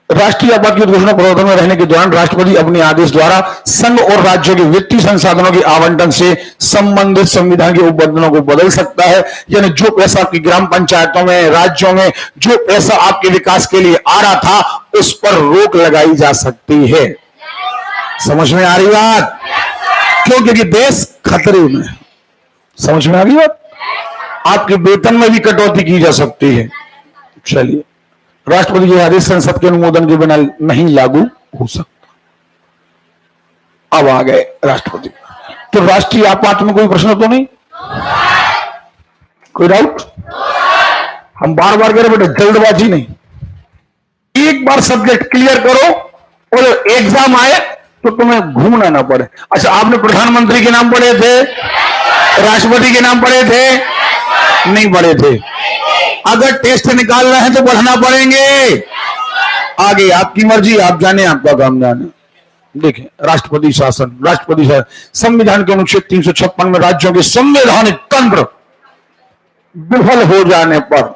राष्ट्रीय आपात की घोषणा प्रवर्तन में रहने के दौरान राष्ट्रपति अपने आदेश द्वारा संघ और राज्यों के वित्तीय संसाधनों के आवंटन से संबंधित संविधान के उपबंधनों को बदल सकता है। यानी जो पैसा आपकी ग्राम पंचायतों में, राज्यों में जो पैसा आपके विकास के लिए आ रहा था, उस पर रोक लगाई जा सकती है। समझ में आ रही बात? क्यों? क्योंकि देश खतरे में। समझ में आ रही बात? आपके वेतन में भी कटौती की जा सकती है। चलिए, राष्ट्रपति के आदेश संसद के अनुमोदन के बिना नहीं लागू हो सकता। अब आ गए राष्ट्रपति। तो राष्ट्रीय आपात में कोई प्रश्न तो नहीं, कोई डाउट? हम बार बार कह रहे बेटे जल्दबाजी नहीं, एक बार सब्जेक्ट क्लियर करो और एग्जाम आए तो तुम्हें घूमना ना पड़े। अच्छा, आपने प्रधानमंत्री के नाम पढ़े थे, राष्ट्रपति के नाम पढ़े थे? नहीं पढ़े थे। अगर टेस्ट निकाल रहे हैं तो पढ़ना पड़ेंगे। आगे आपकी मर्जी, आप जाने, आपका काम जाने। देखें, राष्ट्रपति शासन, राष्ट्रपति शासन संविधान के अनुच्छेद 356 में राज्यों के संवैधानिक तंत्र विफल हो जाने पर,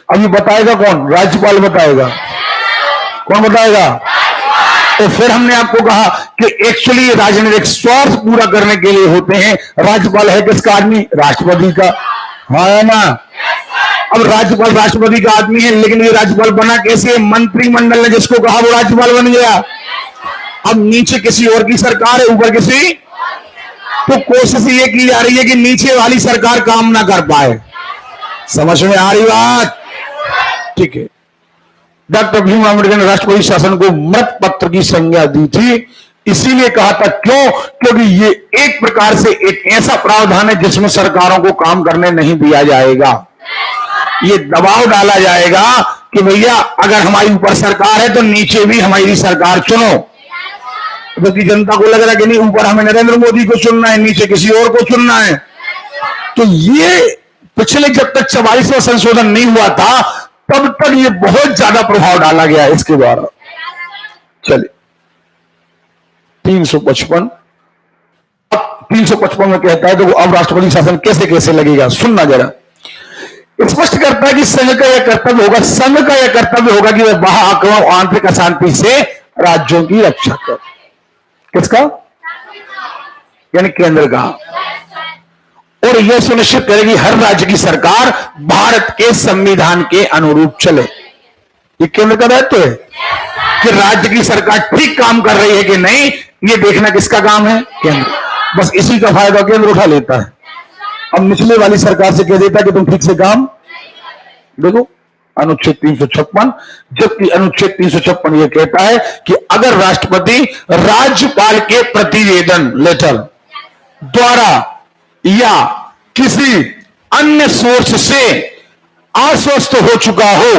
अभी बताएगा कौन? राज्यपाल बताएगा। कौन बताएगा? तो फिर हमने आपको कहा कि एक्चुअली राजनीतिक स्वार्थ पूरा करने के लिए होते हैं। राज्यपाल है किसका आदमी? राष्ट्रपति का, हाँ है ना? अब राज्यपाल राष्ट्रपति का आदमी है, लेकिन ये राज्यपाल बना कैसे? मंत्रिमंडल ने जिसको कहा वो राज्यपाल बन गया। अब नीचे किसी और की सरकार है, ऊपर किसी, तो कोशिश ये की जा रही है कि नीचे वाली सरकार काम ना कर पाए। समझ में आ रही बात? ठीक है। डॉक्टर भीमराव अम्बेडकर ने राष्ट्रपति शासन को मृत पत्र की संज्ञा दी थी, इसीलिए कहा था। क्यों? क्योंकि ये एक प्रकार से एक ऐसा प्रावधान है जिसमें सरकारों को काम करने नहीं दिया जाएगा। ये दबाव डाला जाएगा कि भैया अगर हमारी ऊपर सरकार है तो नीचे भी हमारी सरकार चुनो। क्योंकि जनता को लग रहा है कि नहीं, ऊपर हमें नरेंद्र मोदी को चुनना है, नीचे किसी और को चुनना है। तो ये पिछले जब तक 44वां संशोधन नहीं हुआ था तब तक ये बहुत ज्यादा प्रभाव डाला गया इसके द्वारा। चलिए 355, अब 355 में कहता है तो अब राष्ट्रपति शासन कैसे कैसे लगेगा, सुनना जरा। स्पष्ट करता है कि संघ का यह कर्तव्य होगा, संघ का यह कर्तव्य होगा कि वह बाह्य आक्रमण और आंतरिक अशांति से राज्यों की रक्षा करे। किसका? यानी केंद्र का। और यह सुनिश्चित करेगी हर राज्य की सरकार भारत के संविधान के अनुरूप चले। ये केंद्र का दायित्व है कि राज्य की सरकार ठीक काम कर रही है कि नहीं, ये देखना किसका काम है? केंद्र। बस इसी का फायदा केंद्र उठा लेता है। अब निचले वाली सरकार से कह देता है कि तुम ठीक से काम देखो, अनुच्छेद 356। जबकि अनुच्छेद 356 यह कहता है कि अगर राष्ट्रपति राज्यपाल के प्रतिवेदन लेटर द्वारा या किसी अन्य सोर्स से आश्वस्त हो चुका हो,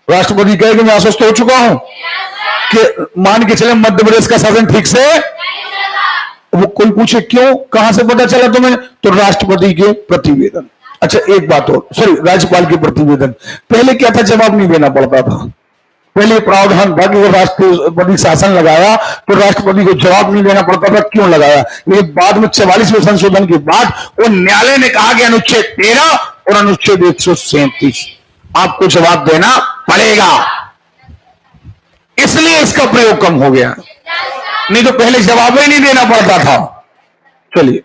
राष्ट्रपति कहे कि मैं आश्वस्त हो चुका हूं कि मान के चले मध्य प्रदेश का शासन ठीक से, वो कोई पूछे क्यों, कहां से पता चला तुम्हें, तो राष्ट्रपति के प्रतिवेदन। अच्छा एक बात और, सॉरी, राज्यपाल के प्रतिवेदन। पहले क्या था? जवाब नहीं देना पड़ता था। पहले प्रावधान था कि राष्ट्रपति शासन लगाया तो राष्ट्रपति को जवाब नहीं देना पड़ता था। क्यों लगाया? लेकिन बाद में 44वें संशोधन के बाद वो न्यायालय ने कहा कि अनुच्छेद 13 और अनुच्छेद 137 आपको जवाब देना पड़ेगा, इसलिए इसका प्रयोग कम हो गया। नहीं तो पहले जवाब ही नहीं देना पड़ता था। चलिए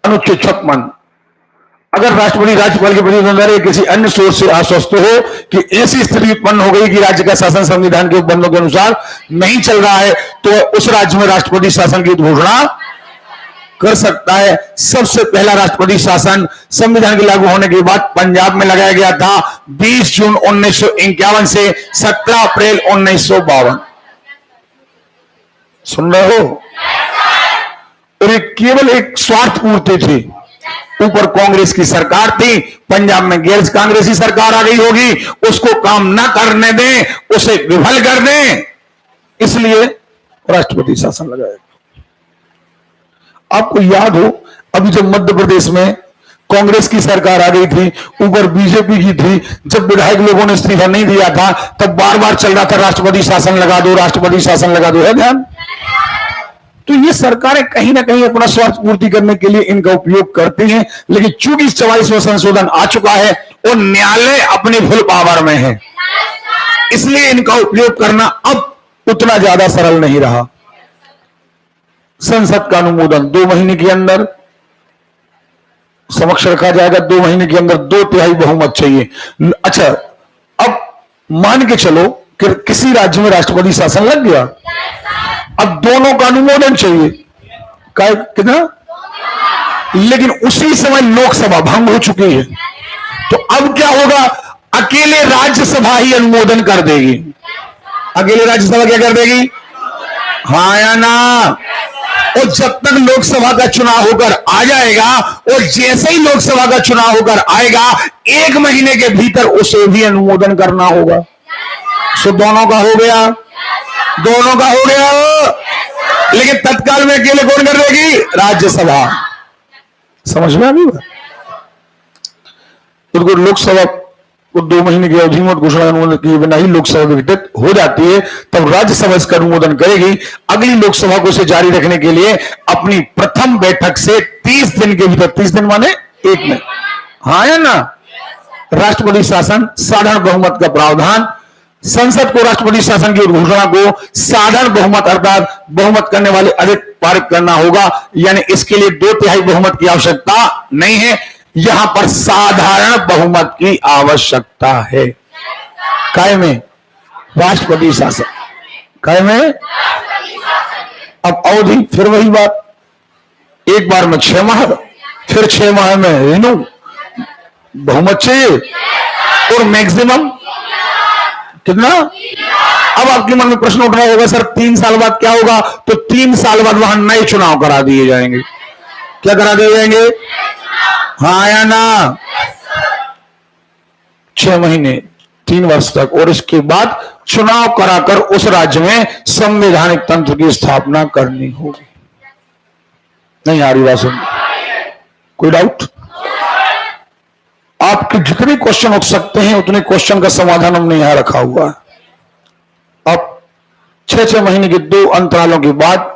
अनुच्छेद 56, अगर राष्ट्रपति राज्यपाल के प्रतिवेदन द्वारा किसी अन्य सोर्स से आश्वस्त हो कि ऐसी स्थिति उत्पन्न हो गई कि राज्य का शासन संविधान के उपबंधों के अनुसार नहीं चल रहा है, तो उस राज्य में राष्ट्रपति शासन की घोषणा कर सकता है। सबसे पहला राष्ट्रपति शासन संविधान के लागू होने के बाद पंजाब में लगाया गया था 20 जून 1951 से 17 अप्रैल 1952। सुन रहे हो? और ये केवल एक स्वार्थ पूर्ति थी। ऊपर कांग्रेस की सरकार थी, पंजाब में गैर कांग्रेसी सरकार आ गई होगी, उसको काम ना करने दें, उसे विफल कर दें, इसलिए राष्ट्रपति शासन लगाया। आपको याद हो अभी जब मध्य प्रदेश में कांग्रेस की सरकार आ गई थी, ऊपर बीजेपी की थी, जब विधायक लोगों ने इस्तीफा नहीं दिया था तब बार बार चल रहा था राष्ट्रपति शासन लगा दो, राष्ट्रपति शासन लगा दो। है ध्यान? तो ये सरकारें कहीं ना कहीं अपना स्वार्थ पूर्ति करने के लिए इनका उपयोग करती हैं। लेकिन चूंकि 44वां संशोधन आ चुका है और न्यायालय अपने फुल पावर में है, इसलिए इनका उपयोग करना अब उतना ज्यादा सरल नहीं रहा। संसद का अनुमोदन 2 महीने के अंदर समक्ष रखा जाएगा, 2 महीने के अंदर 2/3 बहुमत चाहिए। अच्छा, अब मान के चलो कि किसी राज्य में राष्ट्रपति शासन लग गया, अब दोनों का अनुमोदन चाहिए। कितना? लेकिन उसी समय लोकसभा भंग हो चुकी है, तो अब क्या होगा? अकेले राज्यसभा ही अनुमोदन कर देगी। अकेले राज्यसभा क्या कर देगी? हाँ या ना? और जब तक लोकसभा का चुनाव होकर आ जाएगा और जैसे ही लोकसभा का चुनाव होकर आएगा 1 महीने के भीतर उसे भी अनुमोदन करना होगा। सो दोनों का हो गया, दोनों का हो गया। लेकिन तत्काल में अकेले कौन कर देगी? राज्यसभा। समझ में आ गई? तो लोकसभा को 2 महीने की अवधि में घोषणा अनुमोदन किए बिना ही लोकसभा विघटित हो जाती है, तब राज्यसभा इसका अनुमोदन करेगी। अगली लोकसभा को इसे जारी रखने के लिए अपनी प्रथम बैठक से 30 दिन के भीतर, 30 दिन माने 1 महीने, हाँ या ना? राष्ट्रपति शासन, साधारण बहुमत का प्रावधान। संसद को राष्ट्रपति शासन की घोषणा को साधारण बहुमत अर्थात बहुमत करने वाले अधिक पारित करना होगा, यानी इसके लिए 2/3 बहुमत की आवश्यकता नहीं है, यहां पर साधारण बहुमत की आवश्यकता है। काय में? राष्ट्रपति शासन। काय में? अब अवधि फिर वही बात, एक बार में 6 माह, फिर 6 माह में रिन्यू, बहुमत चाहिए और मैक्सिमम कितना? अब आपके मन में प्रश्न उठ रहा होगा, सर 3 साल बाद क्या होगा? तो 3 साल बाद वहां नए चुनाव करा दिए जाएंगे। क्या करा दिए जाएंगे? हाँ या ना? 6 महीने 3 वर्ष तक, और इसके बाद चुनाव कराकर उस राज्य में संवैधानिक तंत्र की स्थापना करनी होगी। नहीं आ रही बात? सुन, कोई डाउट? आपके जितने क्वेश्चन उठ सकते हैं उतने क्वेश्चन का समाधान हमने यहां रखा हुआ है। अब 6 महीने के 2 अंतरालों के बाद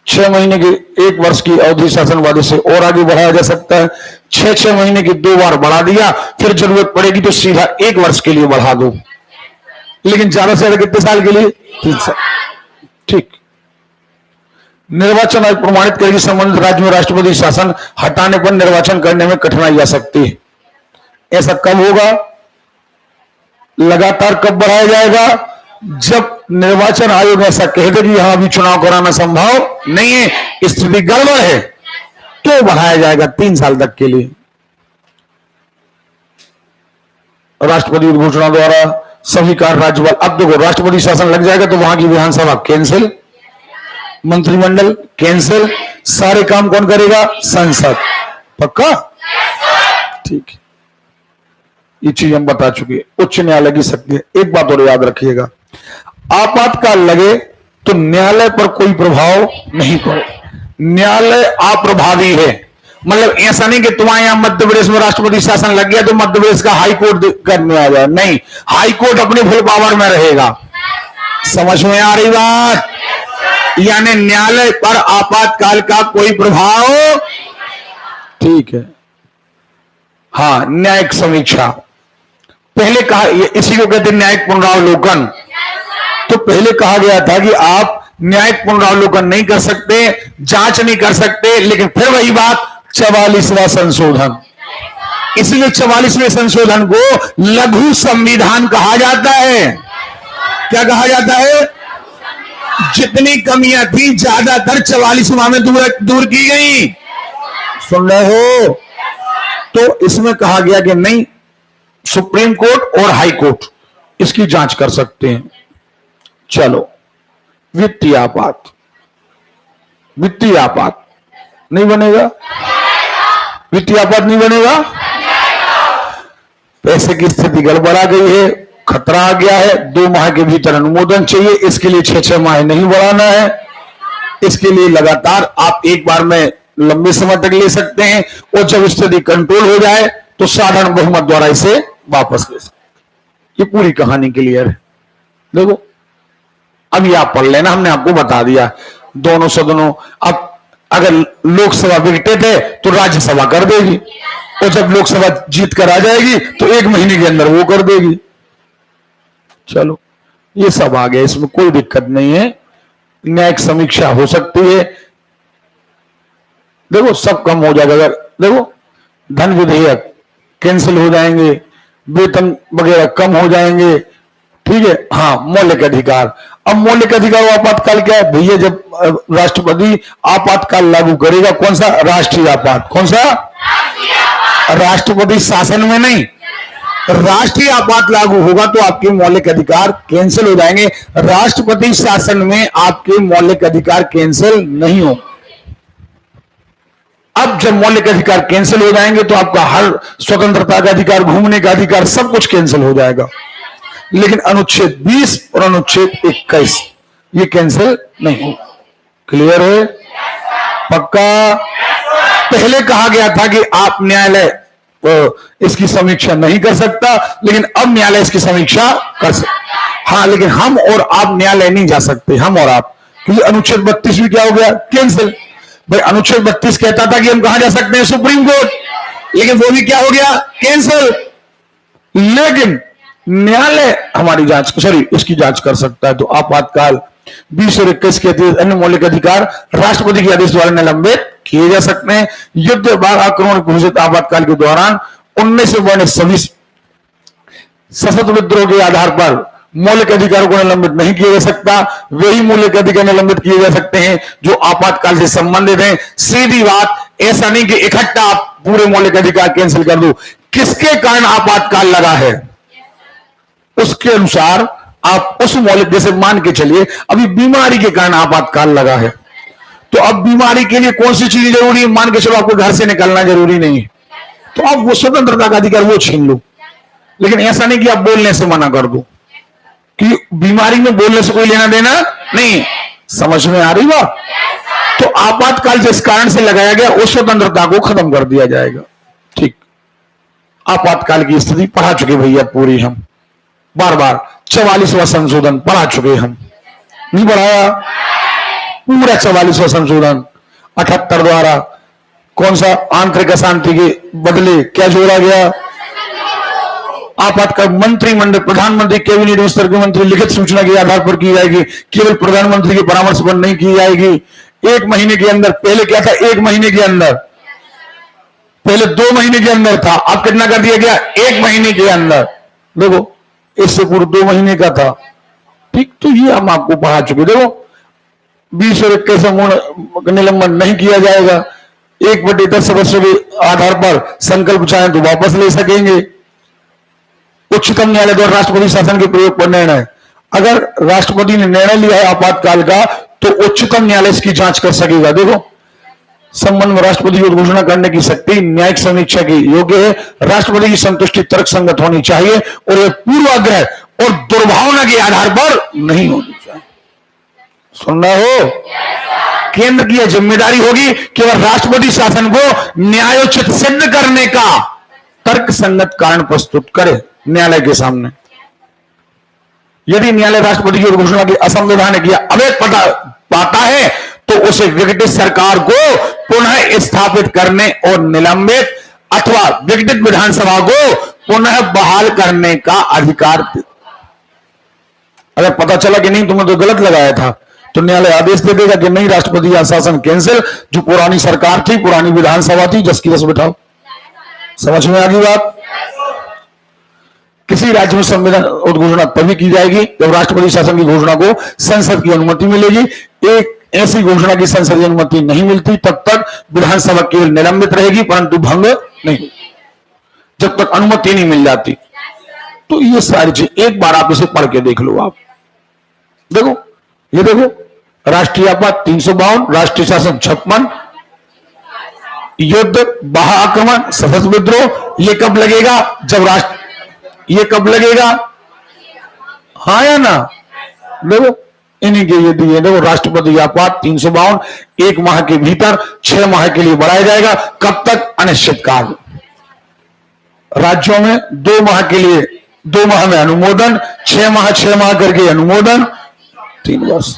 6 महीने की 1 वर्ष की अवधि शासनवादी से और आगे बढ़ाया जा सकता है। 6 महीने की 2 बार बढ़ा दिया, फिर जरूरत पड़ेगी तो सीधा 1 वर्ष के लिए बढ़ा दो, लेकिन ज्यादा से ज्यादा कितने साल के लिए? 3 साल। ठीक। निर्वाचन आयोग प्रमाणित करेगी संबंधित राज्य में राष्ट्रपति शासन हटाने पर निर्वाचन करने में कठिनाई आ सकती है। ऐसा कब होगा? लगातार कब बढ़ाया जाएगा? जब निर्वाचन आयोग ऐसा कह दे कि यहां अभी चुनाव कराना संभव नहीं है, स्थिति गड़बड़ है, तो बढ़ाया जाएगा 3 साल तक के लिए। राष्ट्रपति की घोषणा द्वारा सभी कार्य राज्यपाल, अब देखो राष्ट्रपति शासन लग जाएगा तो वहां की विधानसभा कैंसिल, मंत्रिमंडल कैंसिल, सारे काम कौन करेगा? संसद। पक्का? ठीक है, ये चीज हम बता चुके हैं। उच्च न्यायालय की शक्ति है। एक बात और याद रखिएगा, आपातकाल लगे तो न्यायालय पर कोई प्रभाव नहीं पड़े। न्यायालय अप्रभावी है, मतलब ऐसा नहीं कि तुम्हारे यहां मध्य प्रदेश में राष्ट्रपति शासन लग गया तो मध्य प्रदेश का हाईकोर्ट करने आ जाए, नहीं, हाईकोर्ट अपने फुल पावर में रहेगा। समझ में आ रही बात? यानी न्यायालय पर आपातकाल का कोई प्रभाव, ठीक है। हाँ, न्यायिक समीक्षा, पहले कहा, इसी को कहते हैं न्यायिक पुनरावलोकन। तो पहले कहा गया था कि आप न्यायिक पुनरावलोकन नहीं कर सकते, जांच नहीं कर सकते, लेकिन फिर वही बात, 44वां संशोधन, इसलिए 44वें संशोधन को लघु संविधान कहा जाता है। क्या कहा जाता है? जितनी कमियां थी ज्यादातर 44वां में दूर की गई। सुन रहे हो? तो इसमें कहा गया कि नहीं, सुप्रीम कोर्ट और हाई कोर्ट इसकी जांच कर सकते हैं। चलो, वित्तीय आपात, वित्तीय आपात नहीं बनेगा, वित्तीय आपात नहीं बनेगा। पैसे की स्थिति गड़बड़ा गई है, खतरा आ गया है, 2 माह के भीतर अनुमोदन चाहिए, इसके लिए 6 माह नहीं बढ़ाना है, इसके लिए लगातार आप एक बार में लंबे समय तक ले सकते हैं, और जब स्थिति कंट्रोल हो जाए तो साधारण बहुमत द्वारा इसे वापस ले सकते। ये पूरी कहानी क्लियर है। देखो, अब ये आप पढ़ लेना, हमने आपको बता दिया दोनों सदनों। अब अगर लोकसभा विघटित है तो राज्यसभा कर देगी, और जब लोकसभा जीत कर आ जाएगी तो 1 महीने के अंदर वो कर देगी। चलो, ये सब आ गया, इसमें कोई दिक्कत नहीं है। न्यायिक समीक्षा हो सकती है, देखो सब कम हो जाएगा। देखो, धन विधेयक कैंसिल हो जाएंगे, वेतन वगैरह कम हो जाएंगे, ठीक है। हाँ, मौलिक अधिकार, अब मौलिक अधिकार आपातकाल क्या है भैया? जब राष्ट्रपति आपातकाल लागू करेगा, कौन सा? राष्ट्रीय आपात। कौन सा? राष्ट्रपति शासन में नहीं, राष्ट्रीय आपात लागू होगा तो आपके मौलिक अधिकार कैंसिल हो जाएंगे। राष्ट्रपति शासन में आपके मौलिक अधिकार कैंसिल नहीं हो। अब जब मौलिक अधिकार कैंसिल हो जाएंगे तो आपका हर स्वतंत्रता का अधिकार, घूमने का अधिकार, सब कुछ कैंसिल हो जाएगा। लेकिन अनुच्छेद 20 और अनुच्छेद 21 ये कैंसिल नहीं हो। क्लियर है? पक्का? पहले कहा गया था कि आप न्यायालय इसकी समीक्षा नहीं कर सकता, लेकिन अब न्यायालय इसकी समीक्षा कर सकता। हाँ, लेकिन हम और आप न्यायालय नहीं जा सकते, हम और आप, क्योंकि अनुच्छेद 32 भी क्या हो गया? कैंसिल। भाई अनुच्छेद 32 कहता था कि हम कहां जा सकते हैं? सुप्रीम कोर्ट, लेकिन वो भी क्या हो गया? कैंसिल। लेकिन न्यायालय हमारी जांच, सॉरी, इसकी जांच कर सकता है। तो आपातकाल 20 और 21 के अन्य मौलिक अधिकार राष्ट्रपति के आदेश द्वारा निलंबित किए जा सकते हैं। युद्ध, बाढ़, आक्रमण घोषित आपातकाल के दौरान उनमें से बने सभी सशस्त्र विद्रोह के आधार पर मौलिक अधिकारों को निलंबित नहीं किया जा सकता। वही मौलिक अधिकार निलंबित किए जा सकते हैं जो आपातकाल से संबंधित हैं। सीधी बात, ऐसा नहीं कि इकट्ठा आप पूरे मौलिक अधिकार कैंसिल कर दो। किसके कारण आपातकाल लगा है उसके अनुसार आप उस मौलिक, जैसे मान के चलिए अभी बीमारी के कारण आपातकाल लगा है, तो अब बीमारी के लिए कौन सी चीज जरूरी है? मान के चलो आपको घर से निकलना जरूरी नहीं है, तो आप वो स्वतंत्रता का अधिकार वो छीन लो। लेकिन ऐसा नहीं कि आप बोलने से मना कर दो, कि बीमारी में बोलने से कोई लेना देना नहीं। समझ में आ रही बात? तो आपातकाल जिस कारण से लगाया गया उस स्वतंत्रता को खत्म कर दिया जाएगा। ठीक, आपातकाल की स्थिति पढ़ा चुके भैया पूरी, हम बार बार 44वां संशोधन पढ़ा चुके, हम नहीं पढ़ाया? पूरा 44वां संशोधन 78 द्वारा कौन सा? आंतरिक अशांति के बदले क्या जोड़ा गया? आपातकाल मंत्रिमंडल, प्रधानमंत्री, कैबिनेट स्तर के मंत्री लिखित सूचना के आधार पर की जाएगी, केवल प्रधानमंत्री के परामर्श पर नहीं की जाएगी। 1 महीने के अंदर, पहले क्या था? 1 महीने के अंदर, पहले 2 महीने के अंदर था, अब कितना कर दिया गया? 1 महीने के अंदर। देखो, इससे पूर्व 2 महीने का था। ठीक, तो ये हम आपको पढ़ा चुके। देखो, 20 और 21 निलंबन नहीं किया जाएगा। 1/10 सदस्यों के आधार पर संकल्प चाहें तो वापस ले सकेंगे। उच्चतम न्यायालय द्वारा राष्ट्रपति शासन के प्रयोग पर निर्णय, अगर राष्ट्रपति ने निर्णय लिया है आपातकाल का तो उच्चतम न्यायालय इसकी जांच कर सकेगा। देखो, संबंध में राष्ट्रपति को घोषणा करने की शक्ति न्यायिक समीक्षा की योग्य है। राष्ट्रपति की संतुष्टि तर्क संगत होनी चाहिए और यह पूर्वाग्रह और दुर्भावना के आधार पर नहीं होनी चाहिए। सुन रहे हो? केंद्र की यह जिम्मेदारी होगी कि वह राष्ट्रपति शासन को न्यायोचित सिद्ध करने का तर्क संगत कारण प्रस्तुत करे न्यायालय के सामने। यदि न्यायालय राष्ट्रपति की घोषणा की असंवैधानिक या अवैध पाता है तो उसे विघटित सरकार को पुनः स्थापित करने और निलंबित अथवा विघटित विधानसभा को पुनः बहाल करने का अधिकार। अगर पता चला कि नहीं तुमने तो गलत लगाया था तो न्यायालय आदेश दे देगा कि नहीं, राष्ट्रपति का शासन कैंसिल, जो पुरानी सरकार थी, पुरानी विधानसभा थी, जस की बस बिठाओ। समझ में आ गई बात? किसी राज्य में संविधान उद्घोषणा तभी की जाएगी जब राष्ट्रपति शासन की घोषणा को संसद की अनुमति मिलेगी। एक ऐसी घोषणा की संसदीय अनुमति नहीं मिलती तब तक विधानसभा केवल निलंबित रहेगी, परंतु भंग नहीं, जब तक अनुमति नहीं मिल जाती। तो ये सारी चीज एक बार आप इसे पढ़ के देख लो। आप देखो, ये देखो, राष्ट्रीय आपात 352, राष्ट्रीय शासन 56, युद्ध, बाह्य आक्रमण, सशस्त्र विद्रोह, ये कब लगेगा? जब ये कब लगेगा? हाँ या ना? देखो, इन्हीं के ये दिए। देखो, राष्ट्रपति आपात 352 1 माह के भीतर 6 माह के लिए बढ़ाया जाएगा। कब तक? अनिश्चितकाल। राज्यों में 2 माह के लिए, 2 माह में अनुमोदन, 6 माह करके अनुमोदन, 3 वर्ष,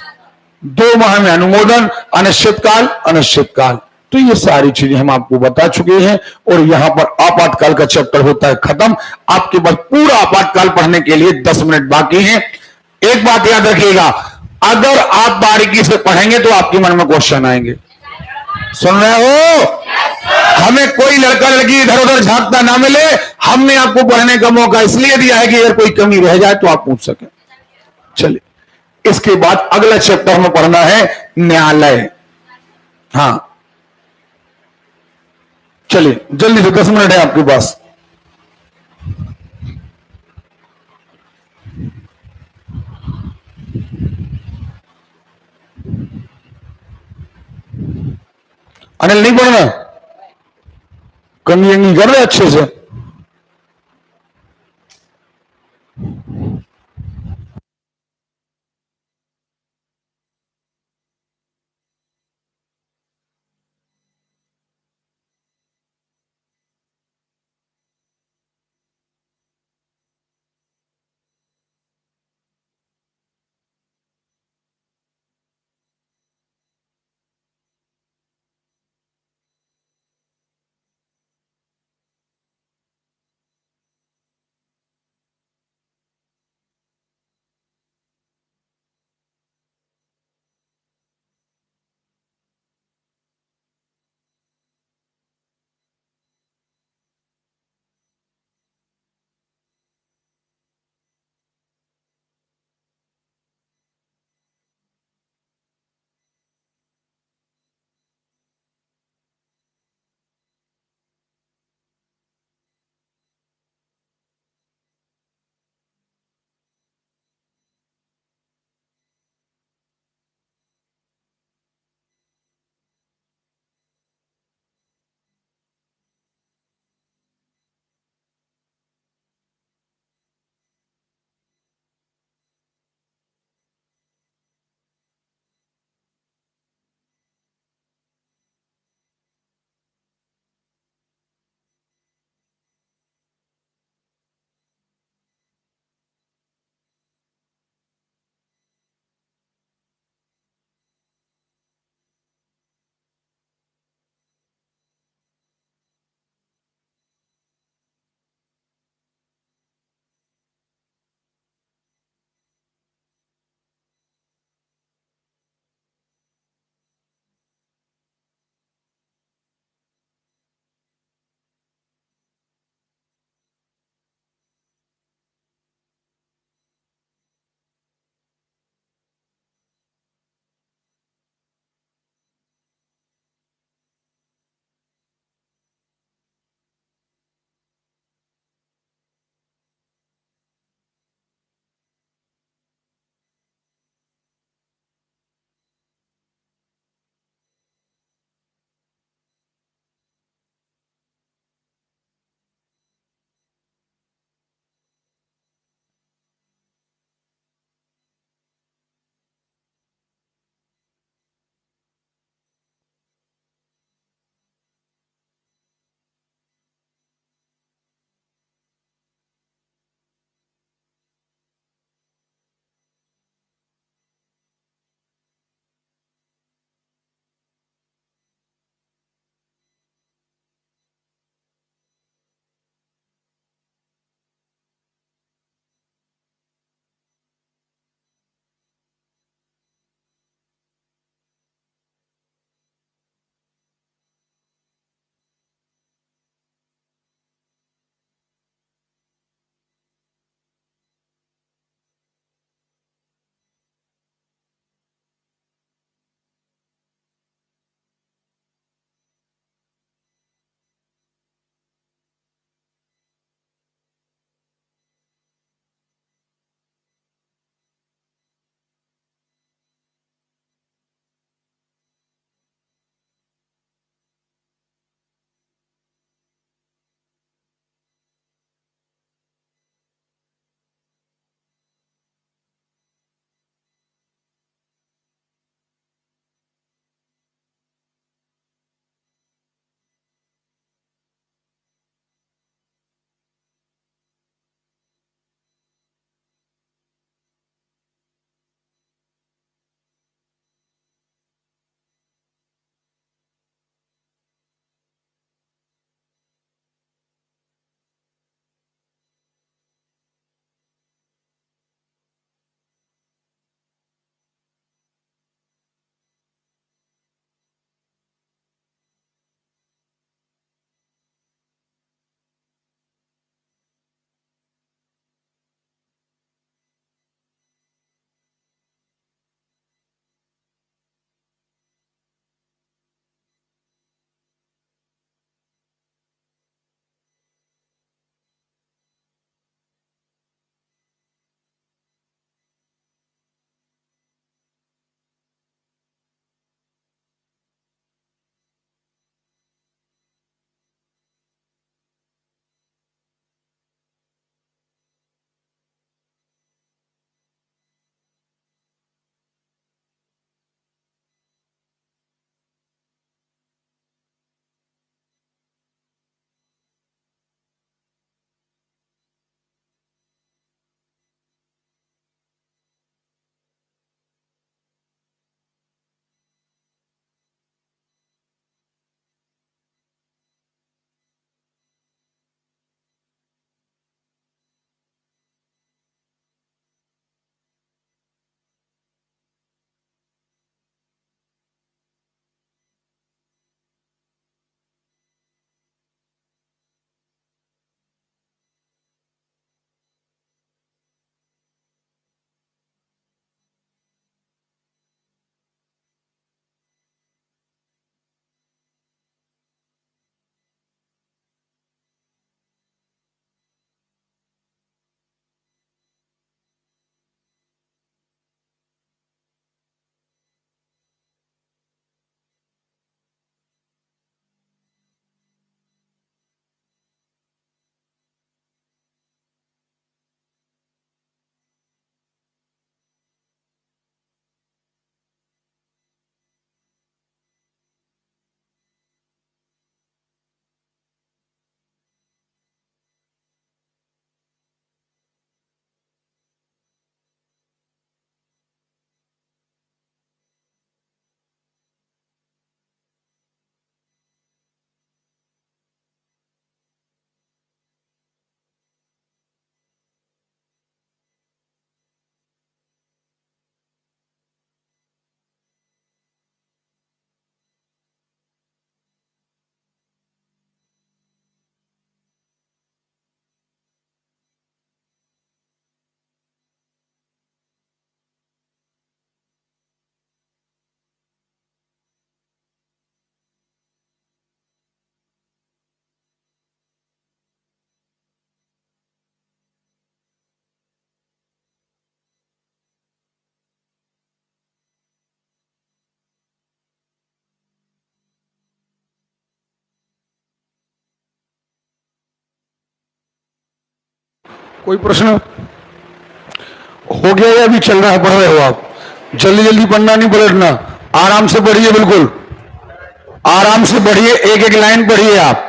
2 माह में अनुमोदन, अनिश्चितकाल। तो ये सारी चीजें हम आपको बता चुके हैं और यहां पर आपातकाल का चैप्टर होता है खत्म। आपके पास पूरा आपातकाल पढ़ने के लिए 10 मिनट बाकी हैं। एक बात याद रखिएगा, अगर आप बारीकी से पढ़ेंगे तो आपके मन में क्वेश्चन आएंगे। सुन रहे हो? हमें कोई लड़का लड़की इधर उधर झांकता ना मिले। हमने आपको पढ़ने का मौका इसलिए दिया है कि अगर कोई कमी रह जाए तो आप पूछ सकें। चलिए, इसके बाद अगला चैप्टर हमें पढ़ना है न्यायालय। हाँ, चलिए जल्दी से, 10 मिनट है आपके पास। अनिल नहीं पढ़ना, कंगी अंगी कर रहे अच्छे से। कोई प्रश्न हो गया या अभी चल रहा है, पढ़ रहे हो आप? जल्दी जल्दी पढ़ना, नहीं पलटना, आराम से पढ़िए, बिल्कुल आराम से पढ़िए, एक एक लाइन पढ़िए आप।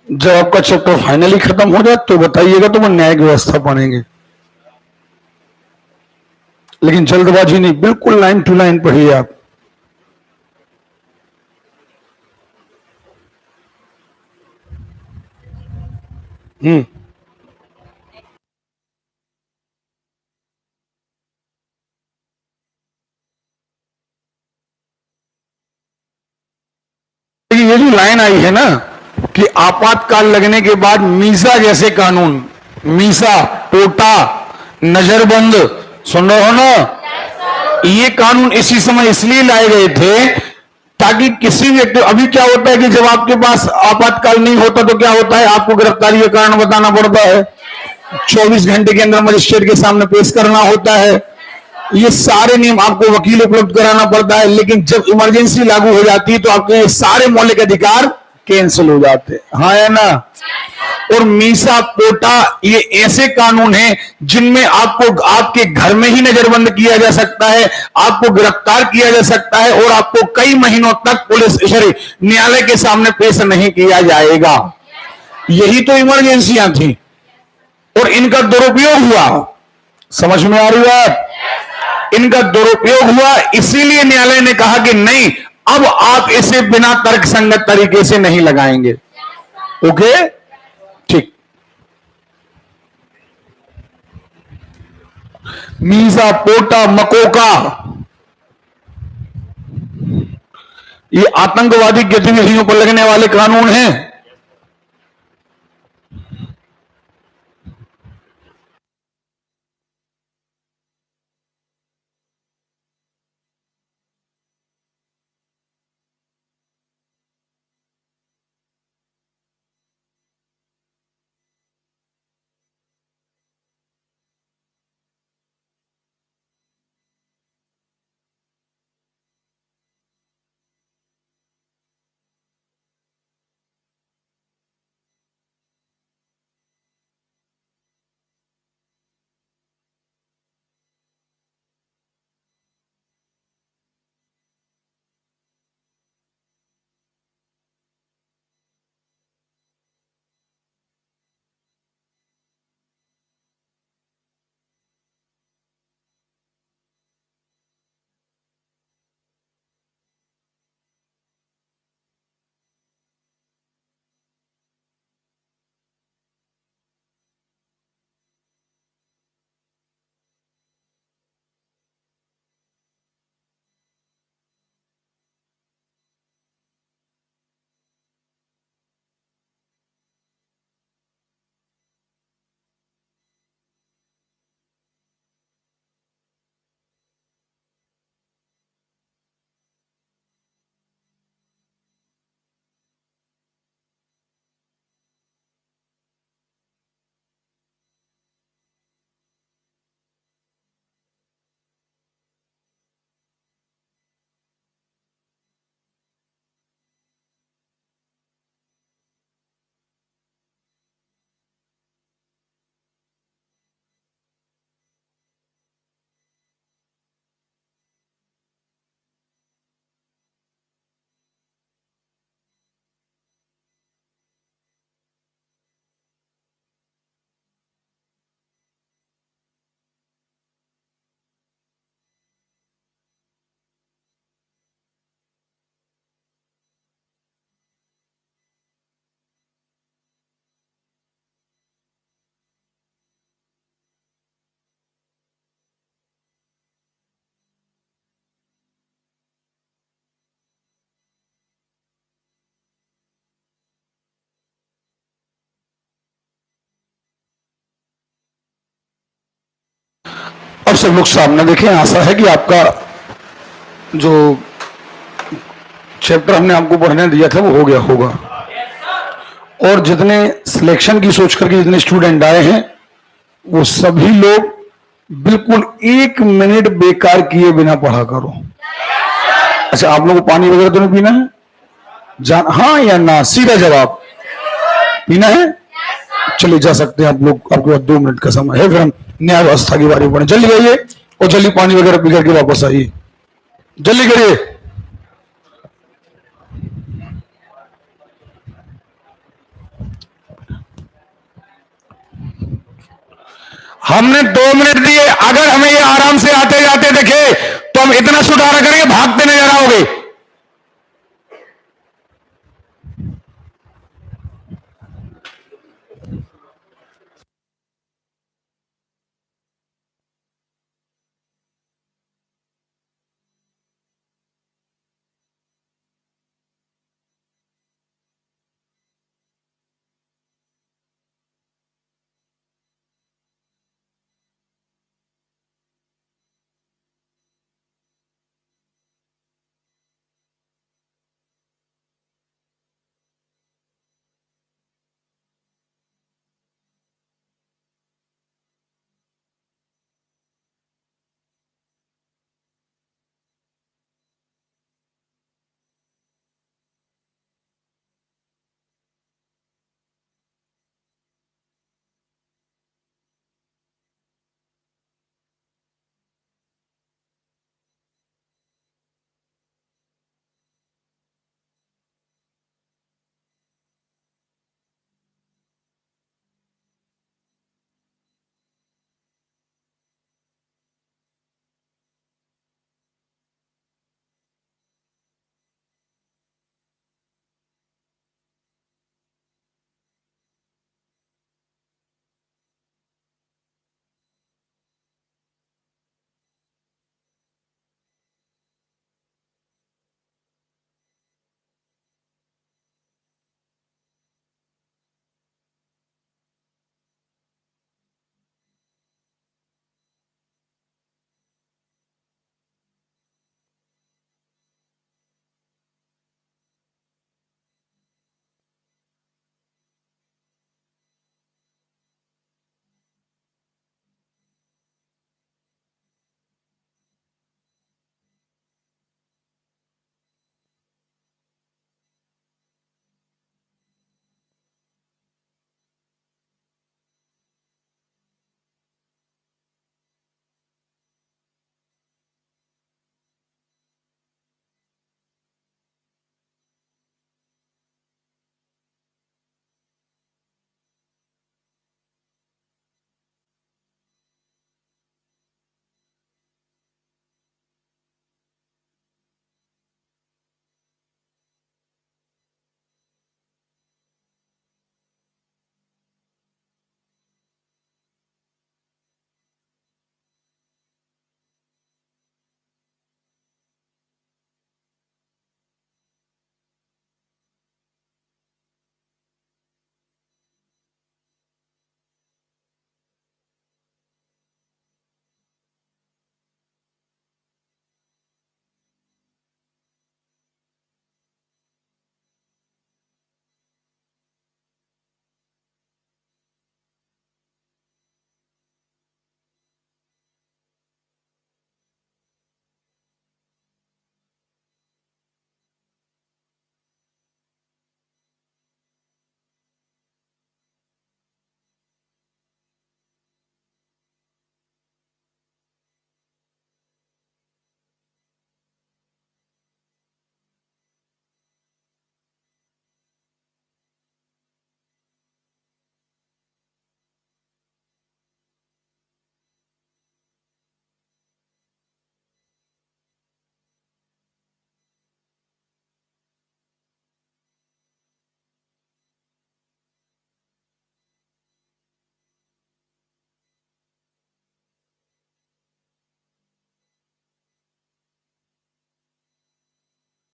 जब आपका चैप्टर फाइनली खत्म हो जाए तो बताइएगा, तो वो न्यायिक व्यवस्था पढ़ेंगे, लेकिन जल्दबाजी नहीं, बिल्कुल लाइन टू लाइन पढ़िए आप। हम्म, ये जो लाइन आई है ना कि आपातकाल लगने के बाद मीसा जैसे कानून, मीसा, पोटा, नजरबंद, सुन रहे हो ना, ये कानून इसी समय इसलिए लाए गए थे ताकि किसी व्यक्ति, अभी क्या होता है कि जब आपके पास आपातकाल नहीं होता तो क्या होता है, आपको गिरफ्तारी का कारण बताना पड़ता है, 24 घंटे के अंदर मजिस्ट्रेट के सामने पेश करना होता है, ये सारे नियम आपको वकील उपलब्ध कराना पड़ता है। लेकिन जब इमरजेंसी लागू हो जाती है तो आपके ये सारे मौलिक अधिकार कैंसिल हो जाते हैं, हाँ है ना। और मीसा, पोटा, ये ऐसे कानून हैं जिनमें आपको आपके घर में ही नजरबंद किया जा सकता है, आपको गिरफ्तार किया जा सकता है और आपको कई महीनों तक पुलिस सॉरी न्यायालय के सामने पेश नहीं किया जाएगा। यही तो इमरजेंसियां थी और इनका दुरुपयोग हुआ। समझ में आ रही बात? इनका दुरुपयोग हुआ, इसीलिए न्यायालय ने कहा कि नहीं, अब आप इसे बिना तर्कसंगत तरीके से नहीं लगाएंगे। ओके, ठीक। मीसा, पोटा, मकोका, ये आतंकवादी गतिविधियों पर लगने वाले कानून हैं। सब लोग सामने देखें। आशा है कि आपका जो चैप्टर हमने आपको पढ़ने दिया था वो हो गया होगा। और जितने सिलेक्शन की सोच करके जितने स्टूडेंट आए हैं वो सभी लोग बिल्कुल 1 मिनट बेकार किए बिना पढ़ा करो। अच्छा, आप लोगों को पानी वगैरह तो नहीं पीना है? हाँ या ना, सीधा जवाब। पीना है? चलिए जा सकते हैं आप लोग, आपके पास 2 मिनट का समय है। फिर हम न्याय व्यवस्था की बारे में पढ़ें। जल्दी आइए और जल्दी पानी वगैरह पी करके वापस आइए, जल्दी करिए। हमने 2 मिनट दिए, अगर हमें ये आराम से आते जाते देखे तो हम इतना सुधार करेंगे भागते नजर आओगे।